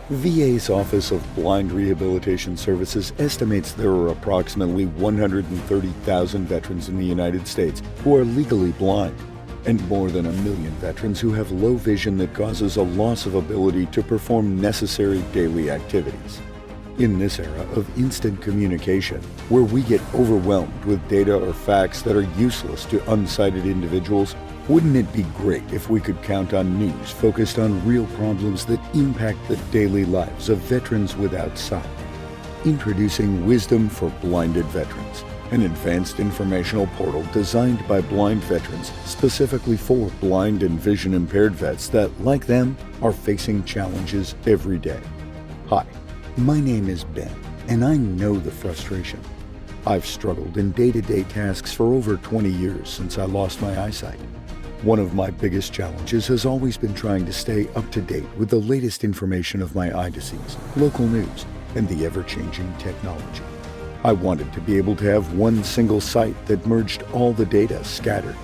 VA's Office of Blind Rehabilitation Services estimates there are approximately 130,000 veterans in the United States who are legally blind, and more than 1 million veterans who have low vision that causes a loss of ability to perform necessary daily activities. In this era of instant communication, where we get overwhelmed with data or facts that are useless to unsighted individuals, wouldn't it be great if we could count on news focused on real problems that impact the daily lives of veterans without sight? Introducing Wisdom for Blinded Veterans, an advanced informational portal designed by blind veterans specifically for blind and vision-impaired vets that, like them, are facing challenges every day. Hi, my name is Ben, and I know the frustration. I've struggled in day-to-day tasks for over 20 years since I lost my eyesight. One of my biggest challenges has always been trying to stay up to date with the latest information of my eye disease, local news, and the ever-changing technology. I wanted to be able to have one single site that merged all the data scattered,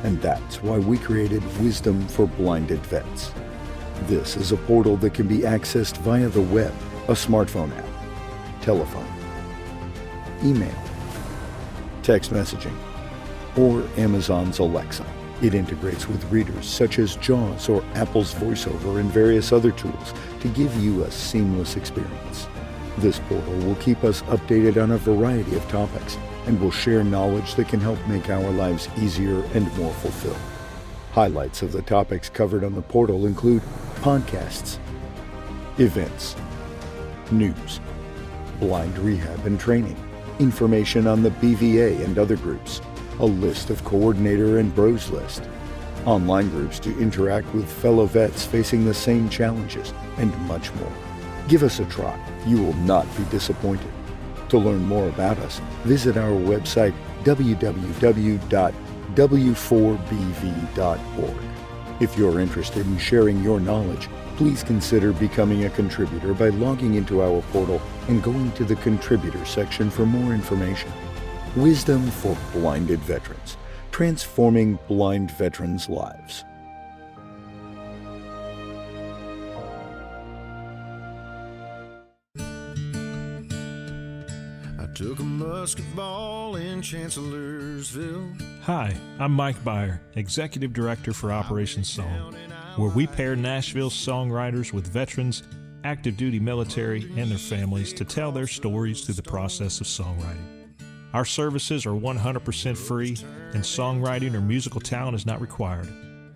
and that's why we created Wisdom for Blinded Vets. This is a portal that can be accessed via the web, a smartphone app, telephone, email, text messaging, or Amazon's Alexa. It integrates with readers such as JAWS or Apple's VoiceOver and various other tools to give you a seamless experience. This portal will keep us updated on a variety of topics and will share knowledge that can help make our lives easier and more fulfilled. Highlights of the topics covered on the portal include podcasts, events, news, blind rehab and training, information on the BVA and other groups, a list of coordinator and bros list, online groups to interact with fellow vets facing the same challenges, and much more. Give us a try. You will not be disappointed. To learn more about us, visit our website www.w4bv.org. If you're interested in sharing your knowledge, please consider becoming a contributor by logging into our portal and going to the contributor section for more information. Wisdom for Blinded Veterans, transforming blind veterans' lives. I took a musket ball in Chancellorsville. Hi, I'm Mike Byer, Executive Director for Operation Song, where we pair Nashville's songwriters with veterans, active duty military, and their families to tell their stories through the process of songwriting. Our services are 100% free, and songwriting or musical talent is not required.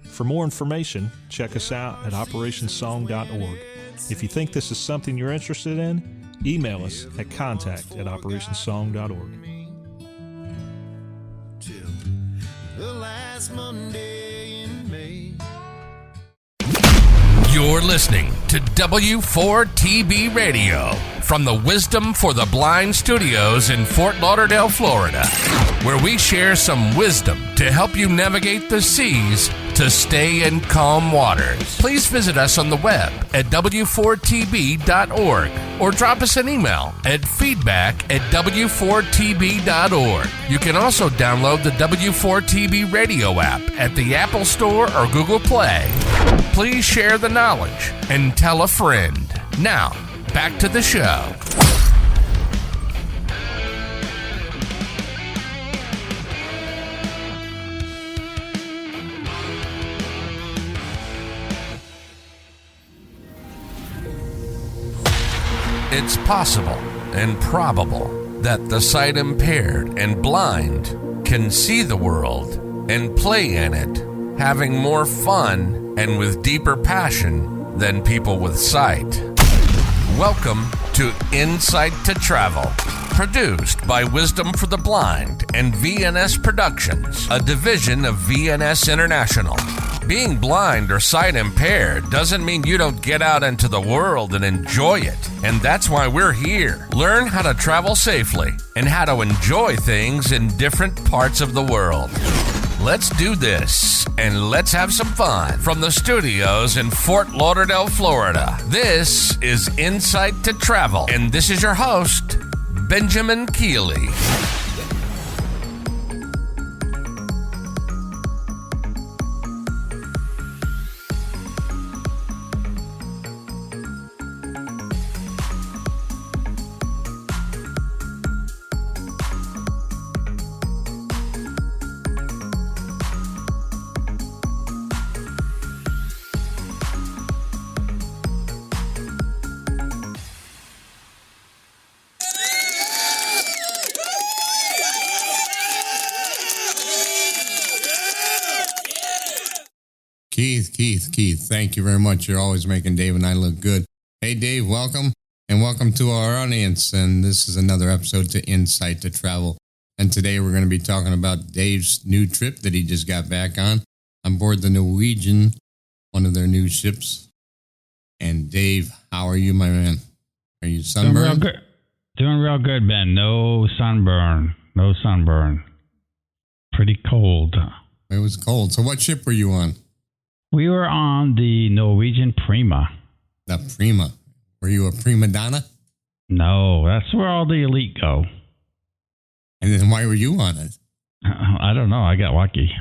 For more information, check us out at operationsong.org. If you think this is something you're interested in, email us at contact@operationsong.org. Till the last Monday in May. You're listening to W4TB Radio from the Wisdom for the Blind Studios in Fort Lauderdale, Florida, where we share some wisdom to help you navigate the seas to stay in calm waters. Please visit us on the web at w4tb.org or drop us an email at feedback@w4tb.org. You can also download the W4TB radio app at the Apple Store or Google Play. Please share the knowledge and tell a friend. Now, back to the show. It's possible and probable that the sight impaired and blind can see the world and play in it, having more fun and with deeper passion than people with sight. Welcome to Insight to Travel, produced by Wisdom for the Blind and VNS Productions, a division of VNS International. Being blind or sight impaired doesn't mean you don't get out into the world and enjoy it. And that's why we're here. Learn how to travel safely and how to enjoy things in different parts of the world. Let's do this, and let's have some fun. From the studios in Fort Lauderdale, Florida, this is Insight to Travel, and this is your host, Benjamin Keeley. Keith, thank you very much. You're always making Dave and I look good. Hey, Dave, welcome, and welcome to our audience. And this is another episode to Insight to Travel. And today we're going to be talking about Dave's new trip that he just got back on board the Norwegian, one of their new ships. And Dave, how are you, my man? Are you sunburned? Doing real good, Ben. No sunburn. Pretty cold. It was cold. So what ship were you on? We were on the Norwegian Prima. The Prima. Were you a prima donna? No, that's where all the elite go. And then why were you on it? I don't know. I got lucky.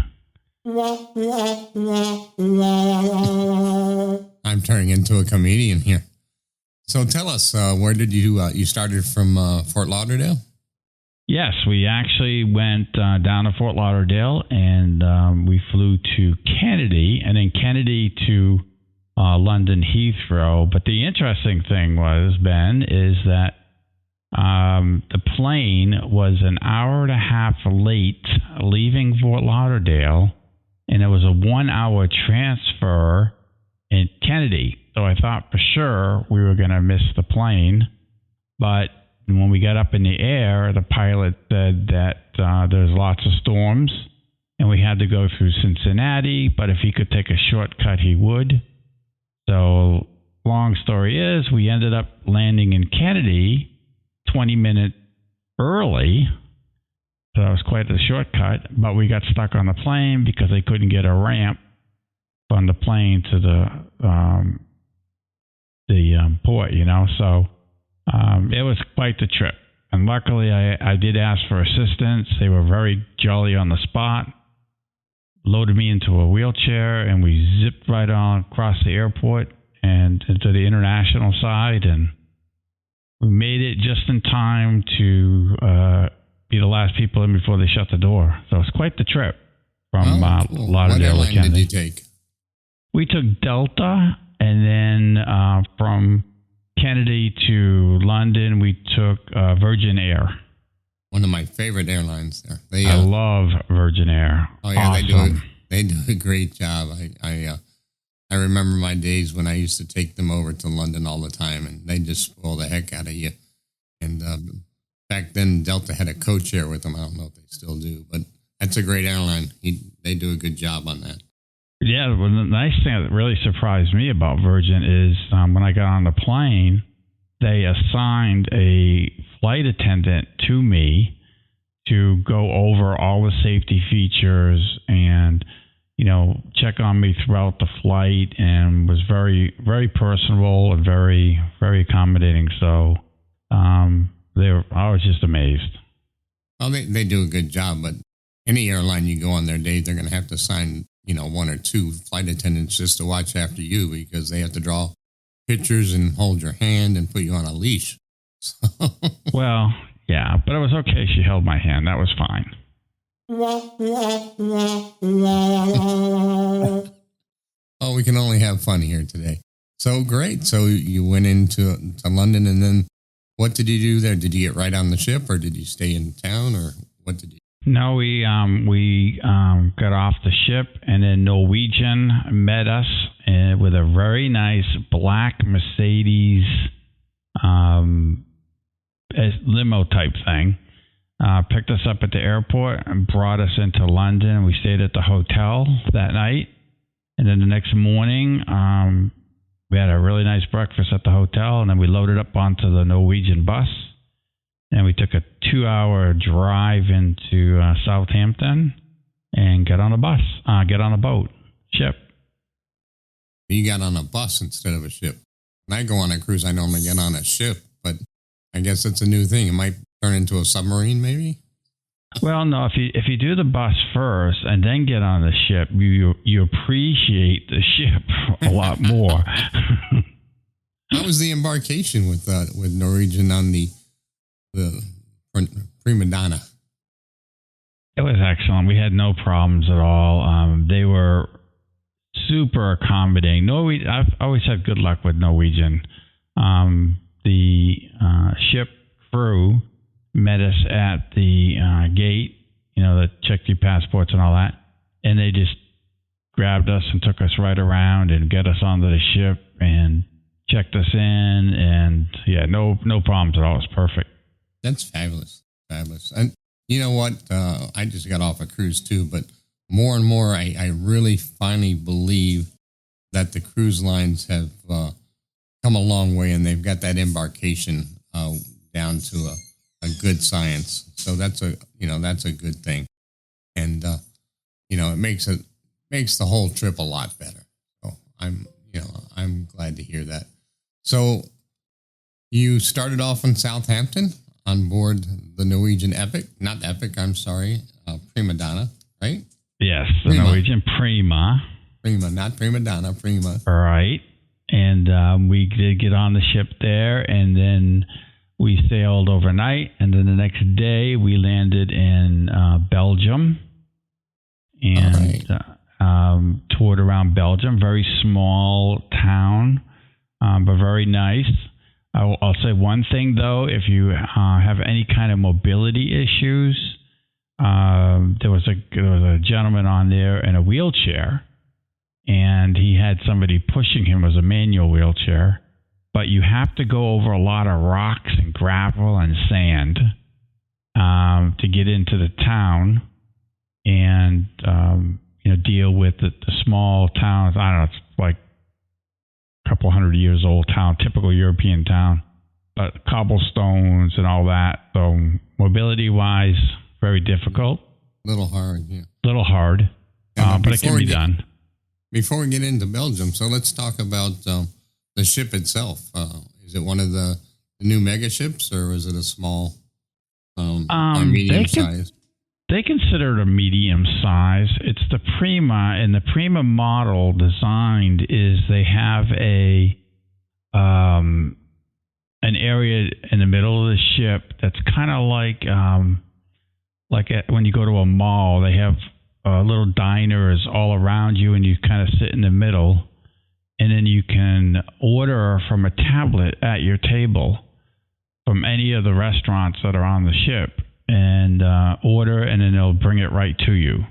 I'm turning into a comedian here. So tell us, where did you started from Fort Lauderdale? Yes, we actually went down to Fort Lauderdale, and we flew to Kennedy, and then Kennedy to London Heathrow. But the interesting thing was, Ben, is that the plane was an hour and a half late leaving Fort Lauderdale, and it was a 1 hour transfer in Kennedy. So I thought for sure we were going to miss the plane. But when we got up in the air, the pilot said that there's lots of storms and we had to go through Cincinnati, but if he could take a shortcut, he would. So long story is, we ended up landing in Kennedy 20 minutes early. So it was quite a shortcut, but we got stuck on the plane because they couldn't get a ramp from the plane to the port, So it was quite the trip. And luckily, I did ask for assistance. They were very jolly on the spot, loaded me into a wheelchair, and we zipped right on across the airport and into the international side. And we made it just in time to be the last people in before they shut the door. So it's quite the trip from cool. Lauderdale to Kennedy. What airline did you take? We took Delta, and then from Kennedy to London, we took Virgin Air. One of my favorite airlines there. I love Virgin Air. Oh yeah, awesome. They do a great job. I remember my days when I used to take them over to London all the time, and they just spoil the heck out of you. And back then, Delta had a co-chair with them. I don't know if they still do, but that's a great airline. They do a good job on that. Yeah, well, the nice thing that really surprised me about Virgin is when I got on the plane, they assigned a flight attendant to me to go over all the safety features and, check on me throughout the flight, and was very, very personable and very, very accommodating. So I was just amazed. Well, they do a good job, but any airline you go on their day, they're going to have to assign one or two flight attendants just to watch after you, because they have to draw pictures and hold your hand and put you on a leash. Well, yeah, but it was okay. She held my hand. That was fine. Oh, we can only have fun here today. So great. So you went into London, and then what did you do there? Did you get right on the ship, or did you stay in town, or what did you do? No, we got off the ship, and then Norwegian met us with a very nice black Mercedes limo type thing. Picked us up at the airport and brought us into London. We stayed at the hotel that night, and then the next morning we had a really nice breakfast at the hotel, and then we loaded up onto the Norwegian bus. And we took a 2-hour drive into Southampton and get on a boat, ship. You got on a bus instead of a ship. When I go on a cruise, I normally get on a ship, but I guess it's a new thing. It might turn into a submarine, maybe? Well, no, if you do the bus first and then get on the ship, you appreciate the ship a lot more. How was the embarkation with Norwegian on the Prima Donna? It was excellent. We had no problems at all. They were super accommodating. I've always had good luck with Norwegian. The ship crew met us at the gate, that checked your passports and all that, and they just grabbed us and took us right around and got us onto the ship and checked us in. And yeah, no problems at all. It's perfect. That's fabulous. Fabulous. And you know what? I just got off a cruise too, but more and more, I really finally believe that the cruise lines have come a long way, and they've got that embarkation down to a good science. So that's a good thing, and it makes the whole trip a lot better. So I'm glad to hear that. So you started off in Southampton on board the Norwegian Prima Donna, right? Yes, the Norwegian Prima. Prima, not prima donna, Prima. Right. And we did get on the ship there, and then we sailed overnight, and then the next day we landed in Belgium and toured around Belgium. Very small town, but very nice. I'll say one thing, though. If you have any kind of mobility issues, there was a gentleman on there in a wheelchair, and he had somebody pushing him. It was a manual wheelchair, but you have to go over a lot of rocks and gravel and sand to get into the town and deal with the small towns. I don't know, it's like a couple 100 years old town, typical European town, but cobblestones and all that. So mobility-wise, very difficult. Little hard, yeah. Little hard, but it can be done. Before we get into Belgium, so let's talk about the ship itself. Is it one of the new mega ships, or is it a small or medium size? They consider it a medium size. It's the Prima, and the Prima model designed is they have an area in the middle of the ship that's kind of like when you go to a mall, they have little diners all around you, and you kind of sit in the middle, and then you can order from a tablet at your table from any of the restaurants that are on the ship, and order, and then they'll bring it right to you.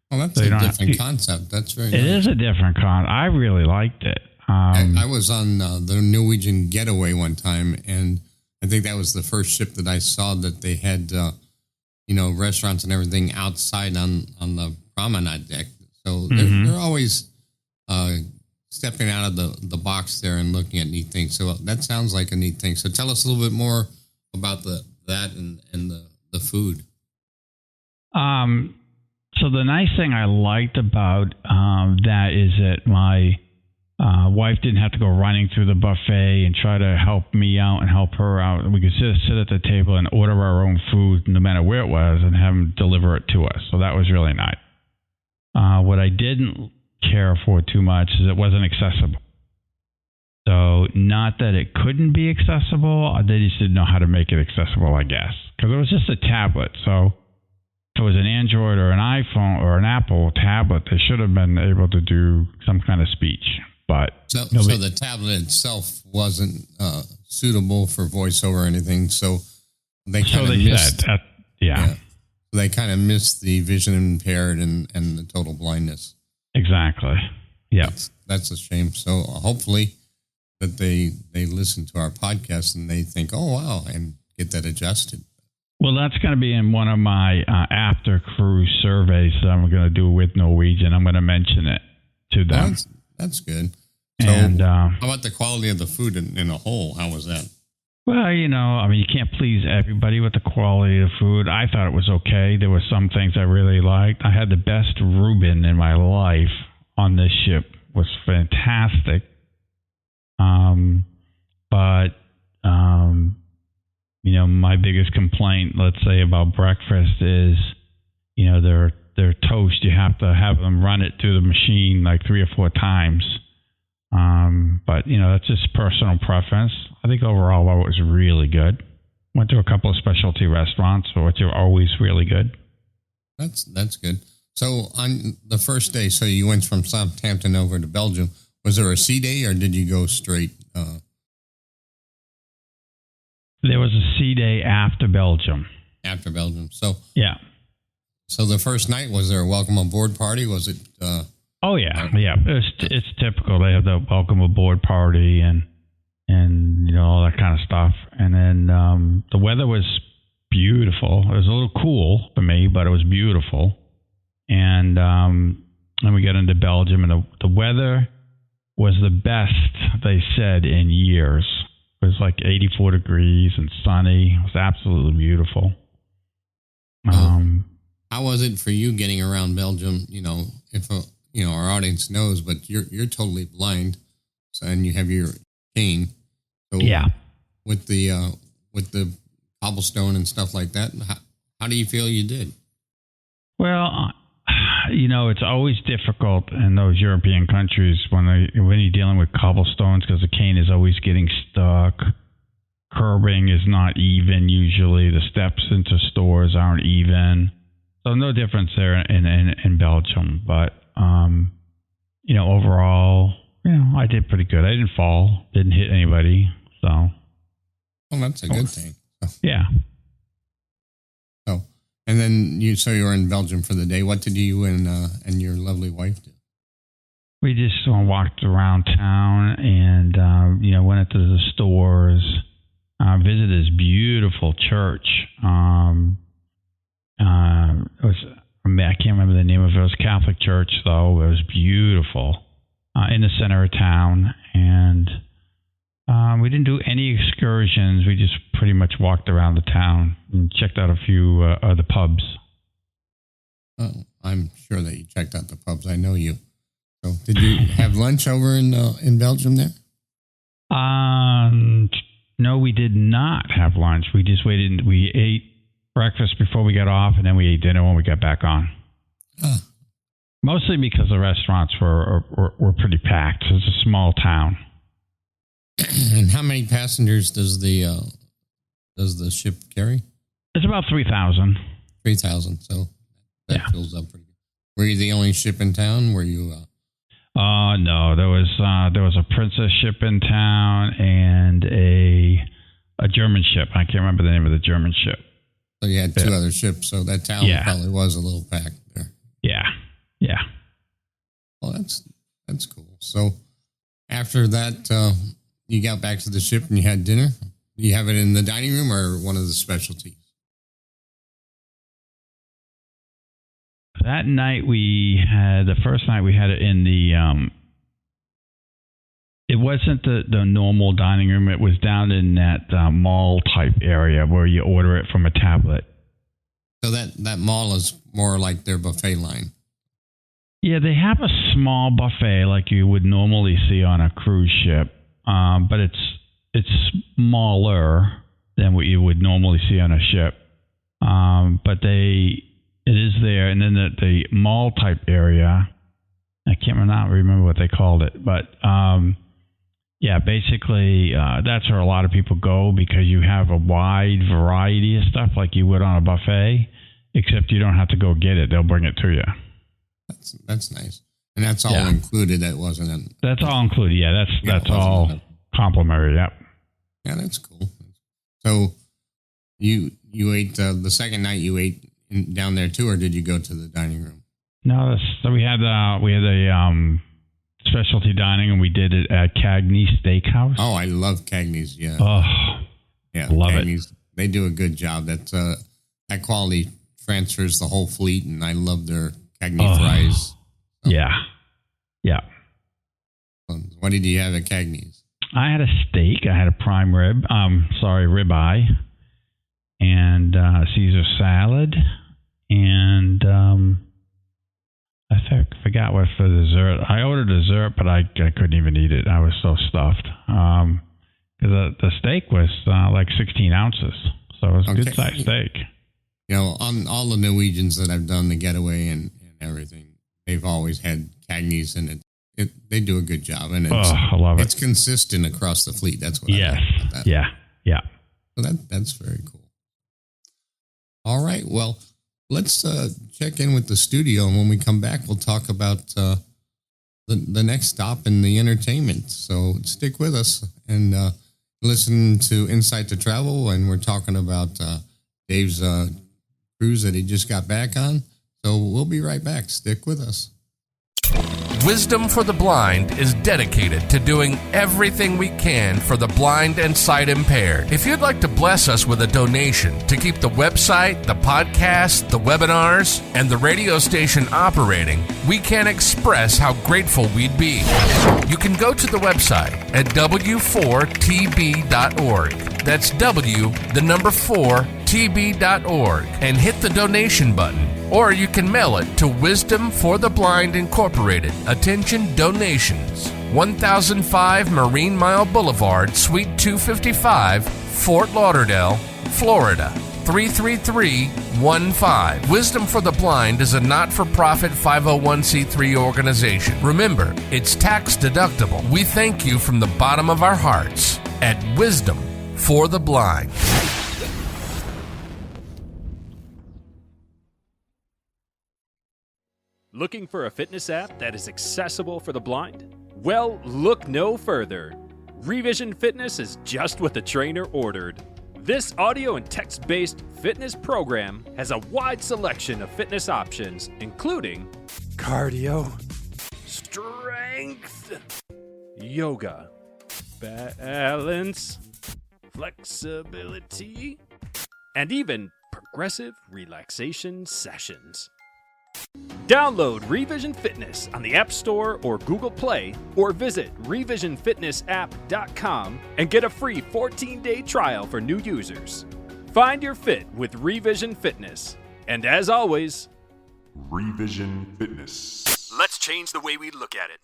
Well, that's a different concept. That's very nice. It is a different concept. I really liked it. I was on the Norwegian Getaway one time, and I think that was the first ship that I saw that they had restaurants and everything outside on the promenade deck. So they're always stepping out of the box there and looking at neat things. So that sounds like a neat thing. So tell us a little bit more about that and the food. So the nice thing I liked about that is that my wife didn't have to go running through the buffet and try to help me out and help her out. We could sit at the table and order our own food no matter where it was and have them deliver it to us. So that was really nice. What I didn't care for too much is it wasn't accessible. So not that it couldn't be accessible, they just didn't know how to make it accessible, I guess. Because it was just a tablet. So if it was an Android or an iPhone or an Apple tablet, they should have been able to do some kind of speech. But so the tablet itself wasn't suitable for voiceover or anything. So they kind of missed. They kind of missed the vision impaired and the total blindness. Exactly. Yeah, that's a shame. So hopefully that they listen to our podcast and they think, oh wow, and get that adjusted. Well, that's going to be in one of my after cruise surveys that I'm going to do with Norwegian. I'm going to mention it to them. Well, that's good. So how about the quality of the food in a whole? How was that? Well, you can't please everybody with the quality of food. I thought it was okay. There were some things I really liked. I had the best Reuben in my life on this ship. It was fantastic. My biggest complaint, let's say, about breakfast is, their toast. You have to have them run it through the machine like 3 or 4 times. But that's just personal preference. I think overall it was really good. Went to a couple of specialty restaurants, which are always really good. That's good. So on the first day, so you went from Southampton over to Belgium. Was there a sea day, or did you go straight? There was a sea day after Belgium. After Belgium. So yeah. So the first night, was there a welcome aboard party? Was it Oh yeah, yeah. It's typical. They have the welcome aboard party and all that kind of stuff. And then the weather was beautiful. It was a little cool for me, but it was beautiful. And then we got into Belgium, and the weather was the best, they said, in years. It was like 84 degrees and sunny. It was absolutely beautiful. How was it for you getting around Belgium? If our audience knows, but you're totally blind, so, and you have your cane. So yeah. With the cobblestone and stuff like that, how do you feel you did? Well, it's always difficult in those European countries when you're dealing with cobblestones because the cane is always getting stuck. Curbing is not even usually. The steps into stores aren't even. So no difference there in Belgium. But, overall, I did pretty good. I didn't fall, didn't hit anybody. So. Well, that's a good thing. Yeah. So, and then you were in Belgium for the day. What did you and your lovely wife do? We just walked around town and, went into the stores, visited this beautiful church. I can't remember the name of it. It was a Catholic church, though. It was beautiful in the center of town. And we didn't do any excursions. We just pretty much walked around the town and checked out a few other pubs. Oh, I'm sure that you checked out the pubs. I know you. So did you have lunch over in Belgium there? No, we did not have lunch. We just waited. We ate breakfast before we got off, and then we ate dinner when we got back on. Mostly because the restaurants were pretty packed. It's a small town. And how many passengers does the ship carry? It's about 3,000. 3,000. So that fills up pretty good. Were you the only ship in town? Were you? No, there was a Princess ship in town and a German ship. I can't remember the name of the German ship. So you had two other ships. So that town probably was a little packed there. Yeah. Yeah. Well, that's cool. So after that, you got back to the ship and you had dinner. Do you have it in the dining room or one of the specialties? That night the first night we had it in the, it wasn't the normal dining room. It was down in that mall type area where you order it from a tablet. So that mall is more like their buffet line. Yeah, they have a small buffet like you would normally see on a cruise ship, but it's smaller than what you would normally see on a ship. But it is there, and then the mall type area, I can't remember what they called it, but basically that's where a lot of people go because you have a wide variety of stuff like you would on a buffet, except you don't have to go get it; they'll bring it to you. That's nice, and that's all included. That wasn't. That's all included. Yeah, that's all complimentary. Yep. Yeah, that's cool. So you ate the second night. You ate down there too, or did you go to the dining room? No, so we had a specialty dining, and we did it at Cagney Steakhouse. Oh, I love Cagney's. Yeah. Oh, yeah, love Cagney's, it. They do a good job. That quality transfers the whole fleet, and I love their Cagney fries. So. Yeah. What did you have at Cagney's? I had a steak. I had a prime ribeye, and Caesar salad, and I forgot what for dessert. I ordered dessert, but I couldn't even eat it. I was so stuffed. Because the steak was like 16 ounces, so it was a good sized steak. On all the Norwegians that I've done the getaway and everything, they've always had Cagney's, and they do a good job, and I love it. It's consistent across the fleet. That's what I like about that. Yeah. So that's very cool. All right, well, let's check in with the studio, and when we come back, we'll talk about the next stop in the entertainment. So stick with us and listen to Insight to Travel, and we're talking about Dave's cruise that he just got back on. So we'll be right back. Stick with us. Wisdom for the Blind is dedicated to doing everything we can for the blind and sight impaired. If you'd like to bless us with a donation to keep the website, the podcast, the webinars, and the radio station operating, we can't express how grateful we'd be. You can go to the website at w4tb.org. That's4tb.org and hit the donation button. Or you can mail it to Wisdom for the Blind Incorporated. Attention donations. 1005 Marine Mile Boulevard, Suite 255, Fort Lauderdale, Florida, 33315. Wisdom for the Blind is a not-for-profit 501c3 organization. Remember, it's tax deductible. We thank you from the bottom of our hearts at Wisdom for the Blind. Looking for a fitness app that is accessible for the blind? Well, look no further. Revision Fitness is just what the trainer ordered. This audio and text-based fitness program has a wide selection of fitness options, including cardio, strength, yoga, balance, flexibility, and even progressive relaxation sessions. Download Revision Fitness on the App Store or Google Play, or visit revisionfitnessapp.com and get a free 14-day trial for new users. Find your fit with Revision Fitness. And as always, Revision Fitness. Let's change the way we look at it.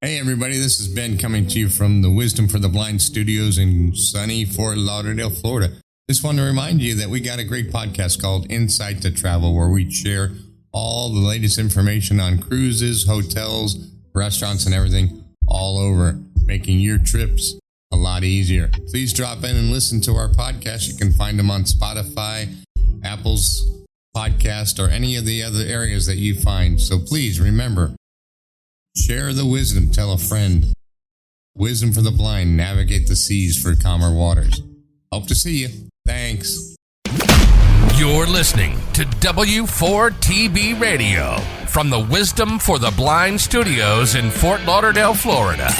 Hey everybody, this is Ben coming to you from the Wisdom for the Blind studios in sunny Fort Lauderdale, Florida. Just want to remind you that we got a great podcast called Insight to Travel, where we share all the latest information on cruises, hotels, restaurants, and everything all over, making your trips a lot easier. Please drop in and listen to our podcast. You can find them on Spotify, Apple's podcast, or any of the other areas that you find. So please remember, share the wisdom, tell a friend. Wisdom for the blind, navigate the seas for calmer waters. Hope to see you. Thanks. You're listening to W4TB Radio from the Wisdom for the Blind studios in Fort Lauderdale, Florida,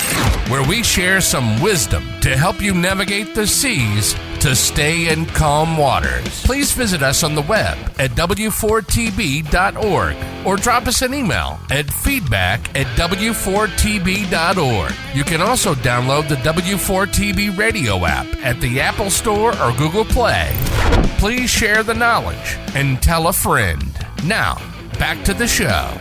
where we share some wisdom to help you navigate the seas to stay in calm waters. Please visit us on the web at w4tb.org or drop us an email at feedback@w4tb.org. You can also download the W4TB radio app at the Apple Store or Google Play. Please share the knowledge and tell a friend. Now, back to the show.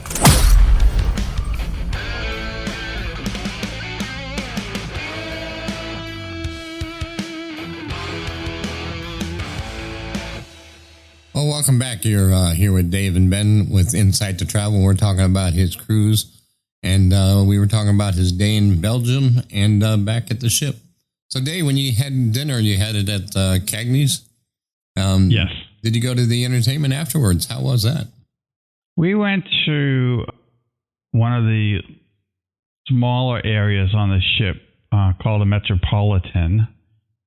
Well, welcome back. You're here with Dave and Ben with Insight to Travel. We're talking about his cruise, and we were talking about his day in Belgium and back at the ship. So, Dave, when you had dinner, you had it at Cagney's? Yes. Did you go to the entertainment afterwards? How was that? We went to one of the smaller areas on the ship called a Metropolitan.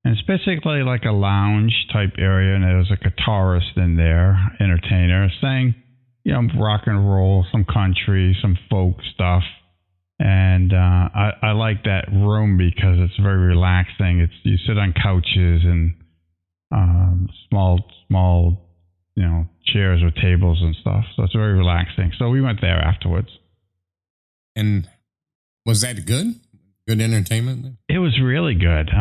And it's basically like a lounge type area, and there was a guitarist in there, entertainer, saying, rock and roll, some country, some folk stuff. And I like that room because it's very relaxing. You sit on couches and small, chairs with tables and stuff. So it's very relaxing. So we went there afterwards. And was that good? Good entertainment? It was really good.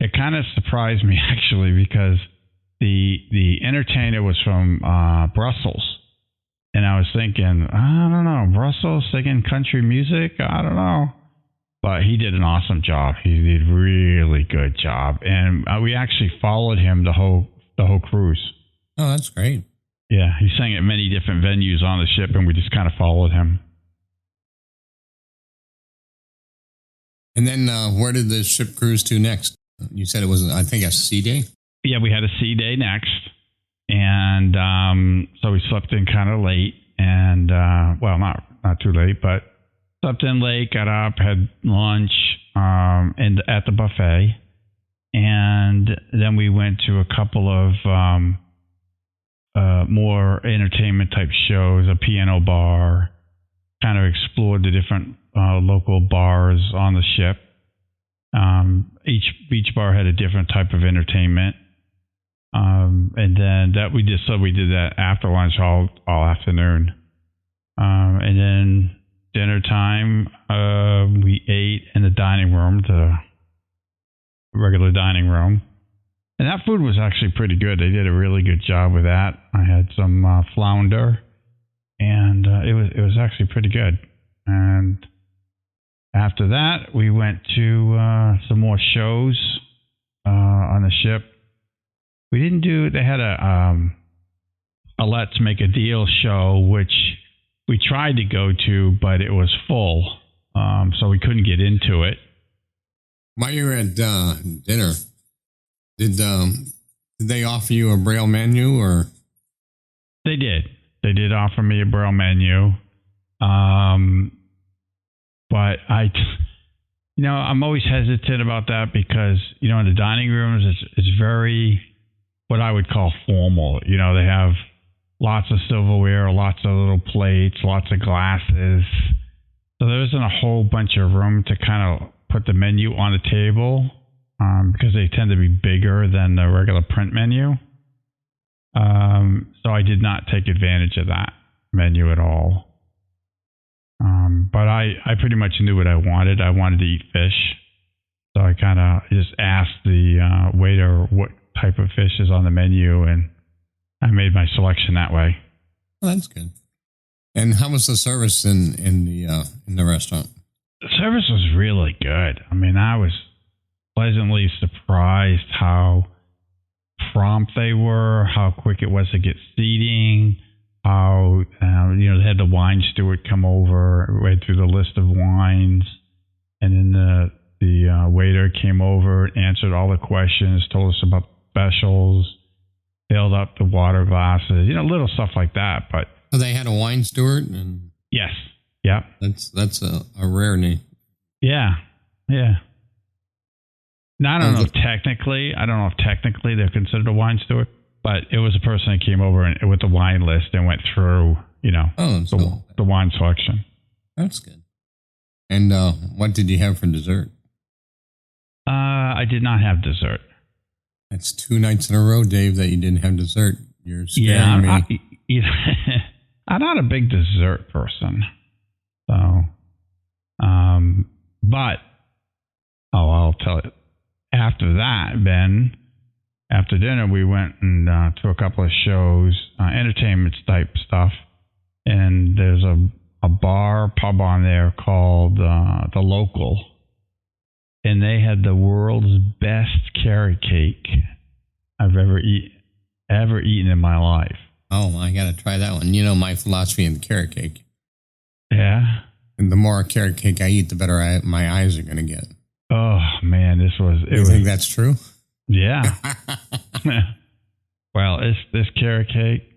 It kind of surprised me, actually, because the entertainer was from Brussels. And I was thinking, I don't know, Brussels singing country music? I don't know. But he did an awesome job. He did a really good job. And we actually followed him the whole cruise. Oh, that's great. Yeah, he sang at many different venues on the ship, and we just kind of followed him. And then where did the ship cruise to next? You said it was, I think, a sea day? Yeah, we had a sea day next. And so we slept in kind of late. And, not too late, but slept in late, got up, had lunch at the buffet. And then we went to a couple of more entertainment type shows, a piano bar, kind of explored the different local bars on the ship. Each bar had a different type of entertainment. And then we did that after lunch all afternoon. And then dinner time, we ate in the dining room, the regular dining room. And that food was actually pretty good. They did a really good job with that. I had some flounder, and it was actually pretty good. And after that, we went to some more shows on the ship. We didn't do. They had a Let's Make a Deal show, which we tried to go to, but it was full, so we couldn't get into it. While you were at dinner, did they offer you a Braille menu, or? They did. They did offer me a Braille menu, but I'm always hesitant about that because in the dining rooms it's very what I would call formal. They have lots of silverware, lots of little plates, lots of glasses. So there isn't a whole bunch of room to kind of put the menu on the table because they tend to be bigger than the regular print menu. So I did not take advantage of that menu at all. But I pretty much knew what I wanted. I wanted to eat fish. So I kind of just asked the waiter what type of fish is on the menu, and I made my selection that way. Well, that's good. And how was the service in the restaurant? The service was really good. I mean, I was pleasantly surprised how prompt they were, how quick it was to get seating, how they had the wine steward come over, read through the list of wines, and then the waiter came over, answered all the questions, told us about specials, filled up the water glasses, little stuff like that. But they had a wine steward, and yes, yeah, that's a rarity. Yeah. Now I don't know if technically they're considered a wine steward, but it was a person that came over and with the wine list and went through, the wine selection. That's good. And what did you have for dessert? I did not have dessert. That's 2 nights in a row, Dave, that you didn't have dessert. You're scaring me. I'm not a big dessert person. So, but, I'll tell you. After that, Ben, after dinner, we went and to a couple of shows, entertainment type stuff. And there's a pub on there called The Local. And they had the world's best carrot cake I've ever eaten in my life. Oh, I got to try that one. My philosophy in the carrot cake. Yeah. And the more carrot cake I eat, the better my eyes are going to get. Oh, man, You think that's true? Yeah. Well, this carrot cake,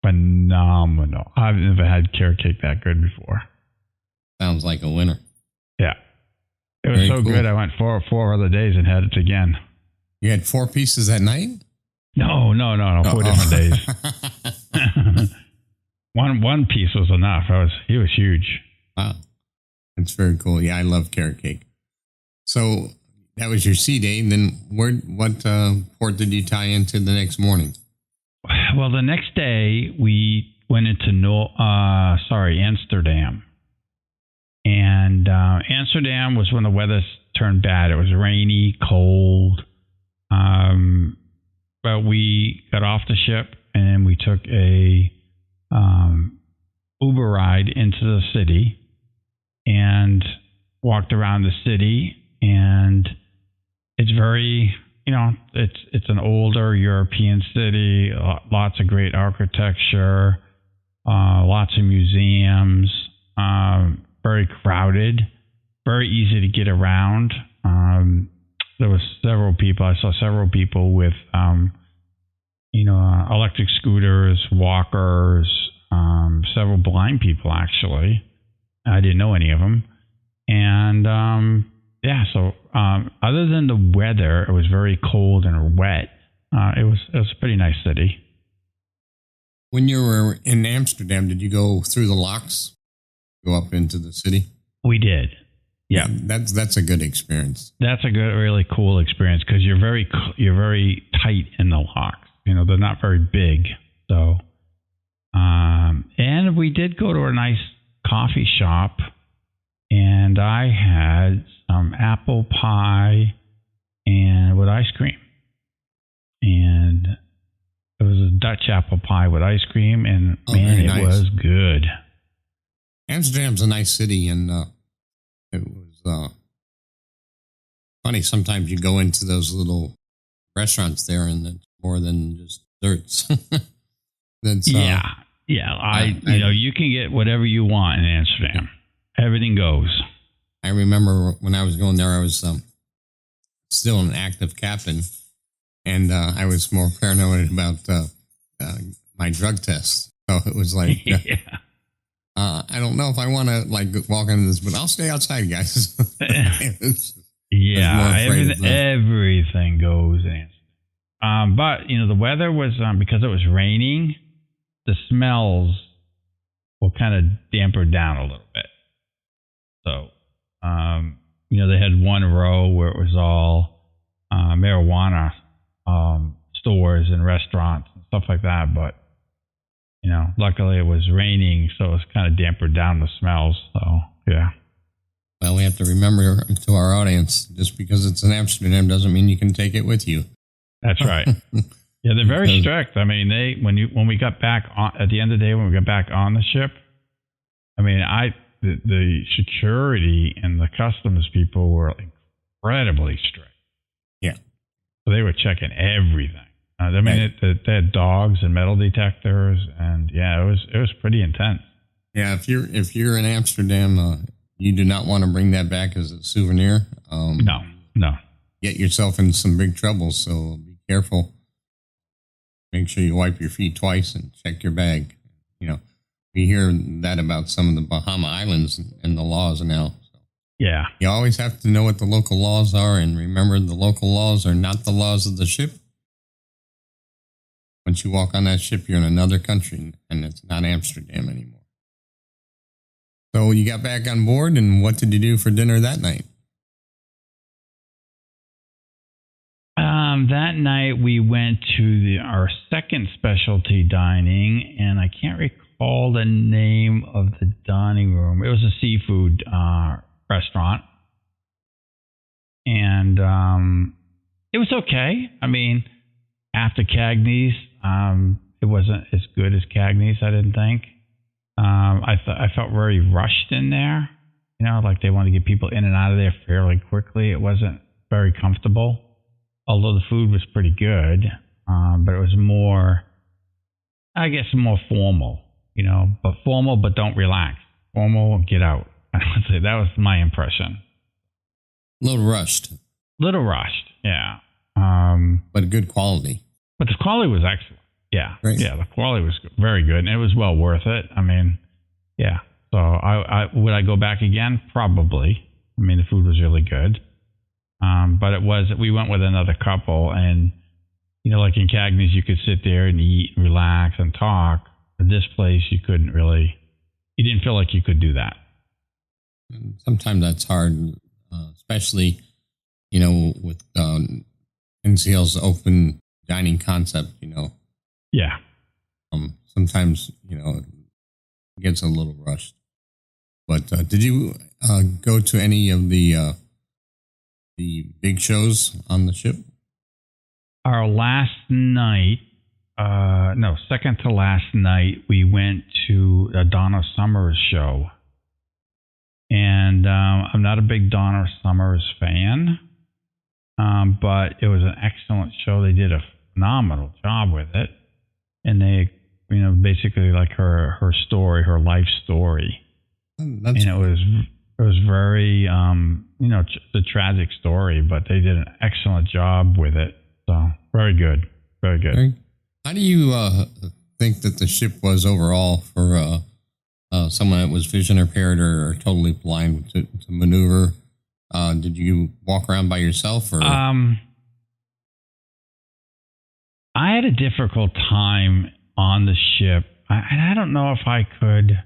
phenomenal. I've never had carrot cake that good before. Sounds like a winner. Yeah. It was so good, I went four other days and had it again. You had 4 pieces that night? No, 4 different days. One piece was enough. He was huge. Wow. That's very cool. Yeah, I love carrot cake. So that was your sea day. And then what port did you tie into the next morning? Well, the next day we went into Amsterdam. And Amsterdam was when the weather turned bad. It was rainy, cold. But we got off the ship and we took a Uber ride into the city and walked around the city. And it's very, it's an older European city, lots of great architecture, lots of museums, very crowded, very easy to get around. There was several people. I saw several people with, electric scooters, walkers, several blind people, actually. I didn't know any of them. And, so other than the weather, it was very cold and wet. It was a pretty nice city. When you were in Amsterdam, did you go through the locks? go up into the city? We did. Yeah, that's a good experience. That's a good, really cool experience because you're very tight in the locks. You know, they're not very big. So, and we did go to a nice coffee shop, and I had some apple pie and with ice cream, and it was a Dutch apple pie with ice cream, and man, it was good. Amsterdam's a nice city, and it was funny. Sometimes you go into those little restaurants there, and it's more than just desserts. You can get whatever you want in Amsterdam. Everything goes. I remember when I was going there, I was still an active captain, and I was more paranoid about my drug test. So it was like, I don't know if I want to walk into this, but I'll stay outside, guys. Everything goes in. But the weather was because it was raining, the smells were kind of dampered down a little bit. So, they had one row where it was all marijuana stores and restaurants and stuff like that. But, luckily it was raining, so it was kind of dampered down the smells. So, yeah. Well, we have to remember to our audience, just because it's in Amsterdam doesn't mean you can take it with you. That's right. Yeah, they're very strict. I mean, when we got back at the end of the day, when we got back on the ship, I mean, the security and the customs people were incredibly strict. Yeah. So they were checking everything. They had dogs and metal detectors, and yeah, it was pretty intense. Yeah, if you're in Amsterdam, you do not want to bring that back as a souvenir. No. Get yourself in some big trouble, so be careful. Make sure you wipe your feet twice and check your bag. We hear that about some of the Bahama Islands and the laws now. So yeah. You always have to know what the local laws are, and remember the local laws are not the laws of the ship. Once you walk on that ship, you're in another country, and it's not Amsterdam anymore. So you got back on board, and what did you do for dinner that night? That night we went to our second specialty dining, and I can't recall the name of the dining room. It was a seafood restaurant, and it was okay. I mean, after Cagney's, it wasn't as good as Cagney's, I didn't think. I felt very rushed in there. Like they wanted to get people in and out of there fairly quickly. It wasn't very comfortable. Although the food was pretty good, but it was more formal, but formal, but don't relax. Formal, get out. I would say that was my impression. A little rushed, yeah. But good quality. But the quality was excellent. Yeah. Right. Yeah, the quality was very good, and it was well worth it. I mean, yeah. So I would I go back again? Probably. I mean, the food was really good. But we went with another couple, and, like in Cagney's, you could sit there and eat and relax and talk. At this place, you didn't feel like you could do that. Sometimes that's hard, especially, with NCL's open dining concept, Yeah. Sometimes, it gets a little rushed. But did you go to any of the big shows on the ship? Our last night, second to last night, we went to a Donna Summers show. And I'm not a big Donna Summers fan, but it was an excellent show. They did a phenomenal job with it. And they, basically like her story, her life story. And it was very, the tragic story, but they did an excellent job with it. So very good. Very good. How do you think that the ship was overall for someone that was vision impaired or totally blind to maneuver? Did you walk around by yourself? Or? I had a difficult time on the ship. I don't know if I could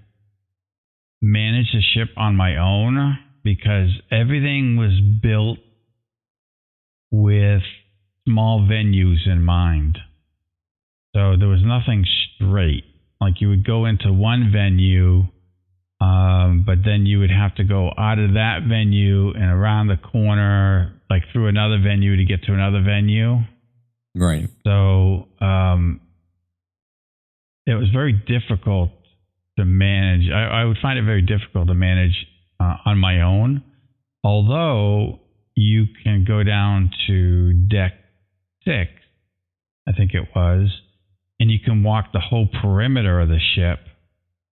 manage the ship on my own because everything was built with small venues in mind. So there was nothing straight. Like you would go into one venue, but then you would have to go out of that venue and around the corner, like through another venue to get to another venue. Right. So it was very difficult to manage. I would find it very difficult to manage on my own. Although you can go down to deck 6, I think it was, and you can walk the whole perimeter of the ship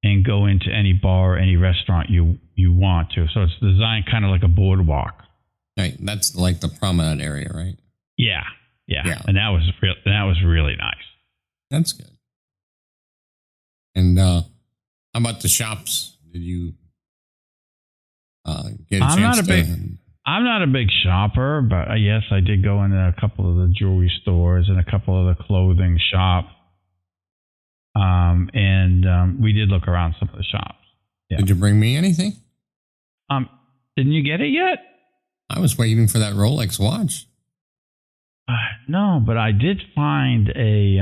and go into any bar or any restaurant you want to. So it's designed kind of like a boardwalk. Right. That's like the promenade area, right? Yeah. And that was really nice. That's good. And how about the shops? Did you get a chance to... I'm not a big shopper, but yes, I did go into a couple of the jewelry stores and a couple of the clothing shops. And we did look around some of the shops. Yeah. Did you bring me anything? Didn't you get it yet? I was waiting for that Rolex watch. No, but I did find a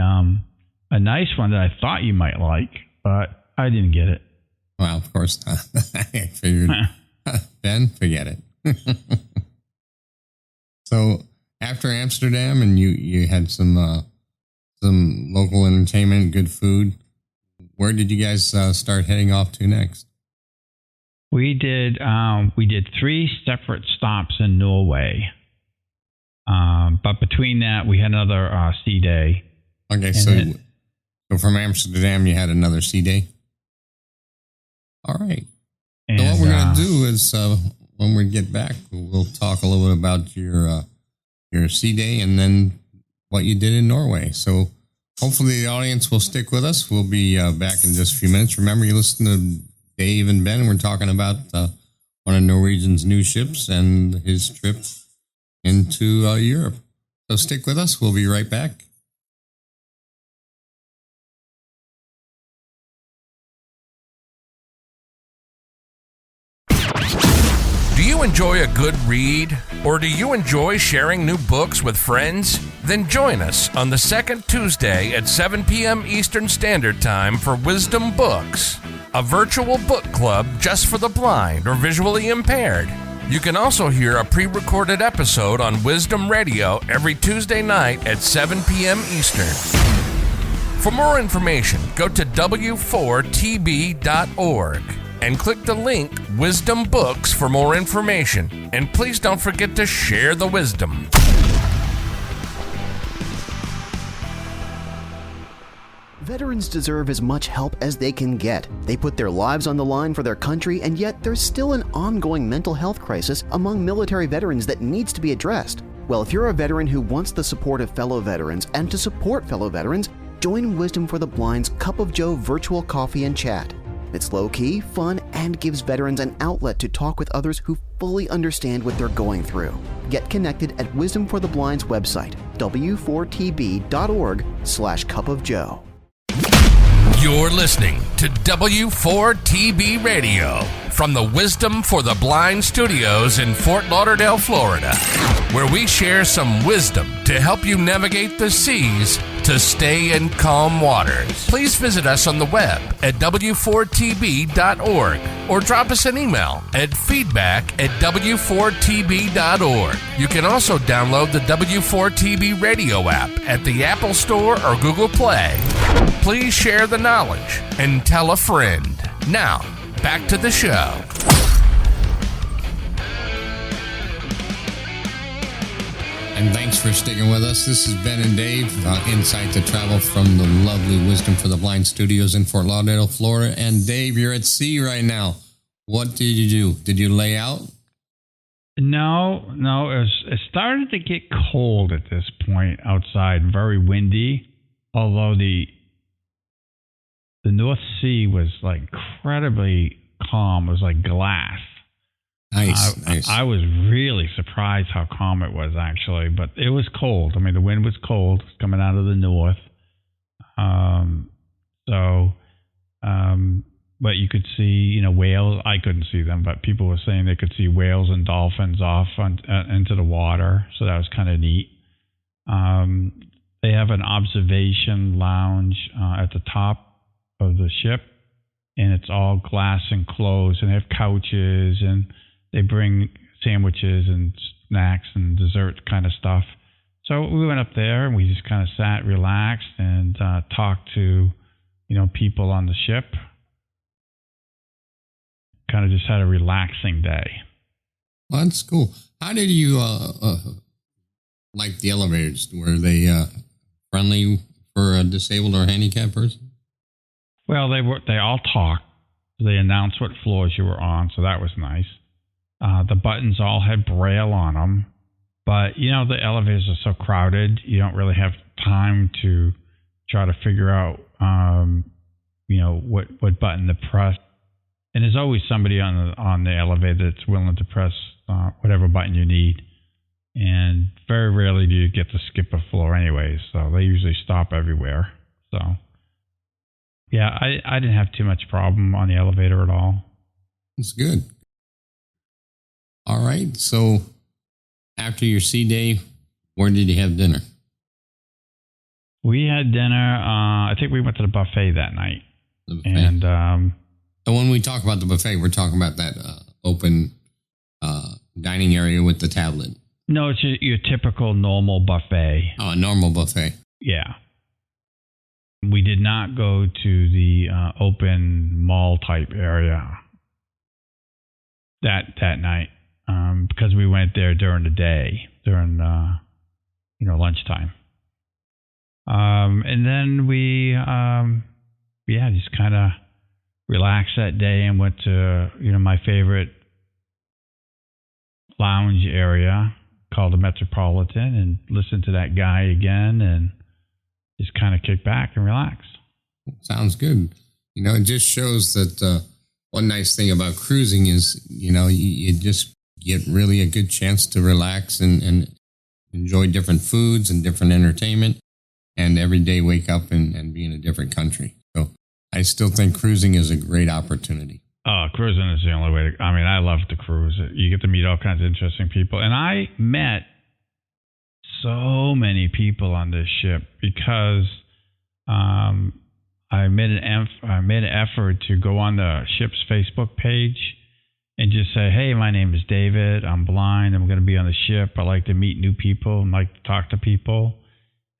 nice one that I thought you might like, but I didn't get it. Well, of course not. I figured, Ben, forget it. So after Amsterdam, and you had some local entertainment, good food. Where did you guys start heading off to next? We did 3 separate stops in Norway. But between that, we had another sea day. Okay, so from Amsterdam, you had another sea day? All right. And, so what we're going to do is, when we get back, we'll talk a little bit about your sea day and then what you did in Norway. So hopefully the audience will stick with us. We'll be back in just a few minutes. Remember, you listen to Dave and Ben. We're talking about one of Norwegian's new ships and his trip into Europe. So stick with us. We'll be right back. Do you enjoy a good read? Or do you enjoy sharing new books with friends? Then join us on the second Tuesday at 7 p.m. Eastern Standard Time for Wisdom Books, a virtual book club just for the blind or visually impaired. You can also hear a pre-recorded episode on Wisdom Radio every Tuesday night at 7 p.m. Eastern. For more information, go to w4tb.org and click the link Wisdom Books for more information. And please don't forget to share the wisdom. Veterans deserve as much help as they can get. They put their lives on the line for their country, and yet there's still an ongoing mental health crisis among military veterans that needs to be addressed. Well, if you're a veteran who wants the support of fellow veterans and to support fellow veterans, join Wisdom for the Blind's Cup of Joe virtual coffee and chat. It's low-key, fun, and gives veterans an outlet to talk with others who fully understand what they're going through. Get connected at Wisdom for the Blind's website, w4tb.org/cupofjoe. You're listening to W4TB Radio from the Wisdom for the Blind studios in Fort Lauderdale, Florida, where we share some wisdom to help you navigate the seas to stay in calm waters. Please visit us on the web at w4tb.org or drop us an email at feedback@w4tb.org. You can also download the W4TB radio app at the Apple Store or Google Play. Please share the knowledge and tell a friend. Now, back to the show. And thanks for sticking with us. This is Ben and Dave, Insight to Travel from the lovely Wisdom for the Blind studios in Fort Lauderdale, Florida. And Dave, you're at sea right now. What did you do? Did you lay out? No. It started to get cold at this point outside, very windy. Although the North Sea was like incredibly calm. It was like glass. Nice. I was really surprised how calm it was, actually, but it was cold. I mean, the wind was cold coming out of the north. but you could see, whales. I couldn't see them, but people were saying they could see whales and dolphins off into the water. So that was kind of neat. They have an observation lounge at the top of the ship, and it's all glass enclosed, and they have couches, and they bring sandwiches and snacks and dessert kind of stuff. So we went up there and we just kind of sat, relaxed, and talked to, people on the ship. Kind of just had a relaxing day. Well, that's cool. How did you like the elevators? Were they friendly for a disabled or handicapped person? Well, they all talked. They announced what floors you were on, so that was nice. The buttons all had Braille on them. But, the elevators are so crowded, you don't really have time to try to figure out, what button to press. And there's always somebody on the elevator that's willing to press whatever button you need. And very rarely do you get to skip a floor anyways. So they usually stop everywhere. So, yeah, I didn't have too much problem on the elevator at all. That's good. All right. So after your sea day, where did you have dinner? We had dinner. I think we went to the buffet that night. The buffet. And so when we talk about the buffet, we're talking about that open dining area with the tablet. No, it's your typical normal buffet. Oh, a normal buffet. Yeah. We did not go to the open mall type area that night because we went there during the day, during lunchtime. And then we just kind of relaxed that day and went to my favorite lounge area called the Metropolitan and listened to that guy again and just kind of kick back and relax. Sounds good. It just shows that one nice thing about cruising is, you just get really a good chance to relax and enjoy different foods and different entertainment and every day wake up and be in a different country. So I still think cruising is a great opportunity. Oh, cruising is the only way to, I love to cruise. You get to meet all kinds of interesting people. And I met so many people on this ship because I made an effort to go on the ship's Facebook page and just say, hey, my name is David. I'm blind. I'm going to be on the ship. I like to meet new people and like to talk to people.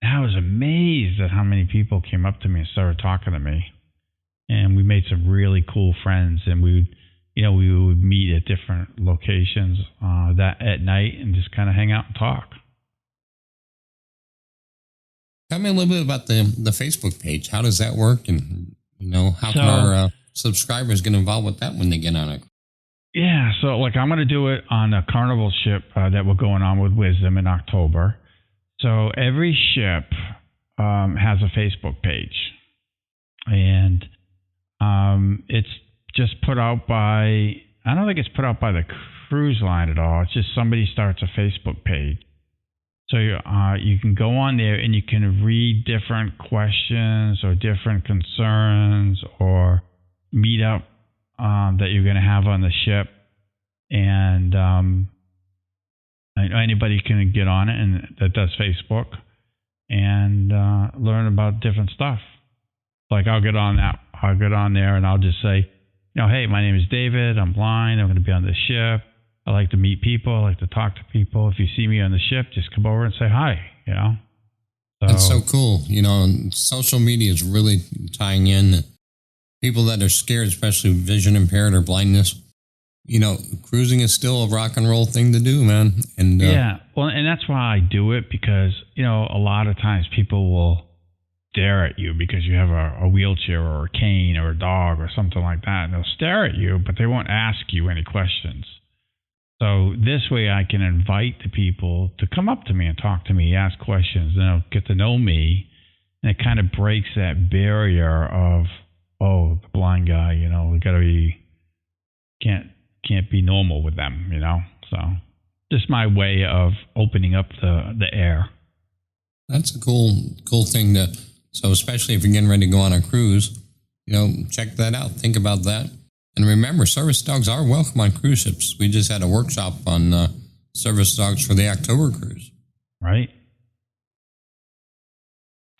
And I was amazed at how many people came up to me and started talking to me. And we made some really cool friends, and we would meet at different locations at night and just kind of hang out and talk. Tell me a little bit about the Facebook page. How does that work? And, how can our subscribers get involved with that when they get on it? Yeah, so I'm going to do it on a Carnival ship that we're going on with Wisdom in October. So every ship has a Facebook page. And it's just put out by, I don't think it's put out by the cruise line at all. It's just somebody starts a Facebook page. So you can go on there and you can read different questions or different concerns or meetup that you're going to have on the ship. And anybody can get on it and that does Facebook and learn about different stuff. I'll get on there and I'll just say, hey, my name is David. I'm blind. I'm going to be on this ship. I like to meet people. I like to talk to people. If you see me on the ship, just come over and say hi, So, that's so cool. Social media is really tying in people that are scared, especially vision impaired or blindness. Cruising is still a rock and roll thing to do, man. And yeah, well, and that's why I do it because, a lot of times people will stare at you because you have a wheelchair or a cane or a dog or something like that. And they'll stare at you, but they won't ask you any questions. So this way I can invite the people to come up to me and talk to me, ask questions, and they'll get to know me. And it kind of breaks that barrier of, the blind guy, we got to be, can't be normal with them, So just my way of opening up the air. That's a cool thing so especially if you're getting ready to go on a cruise, check that out. Think about that. And remember, service dogs are welcome on cruise ships. We just had a workshop on service dogs for the October cruise. Right.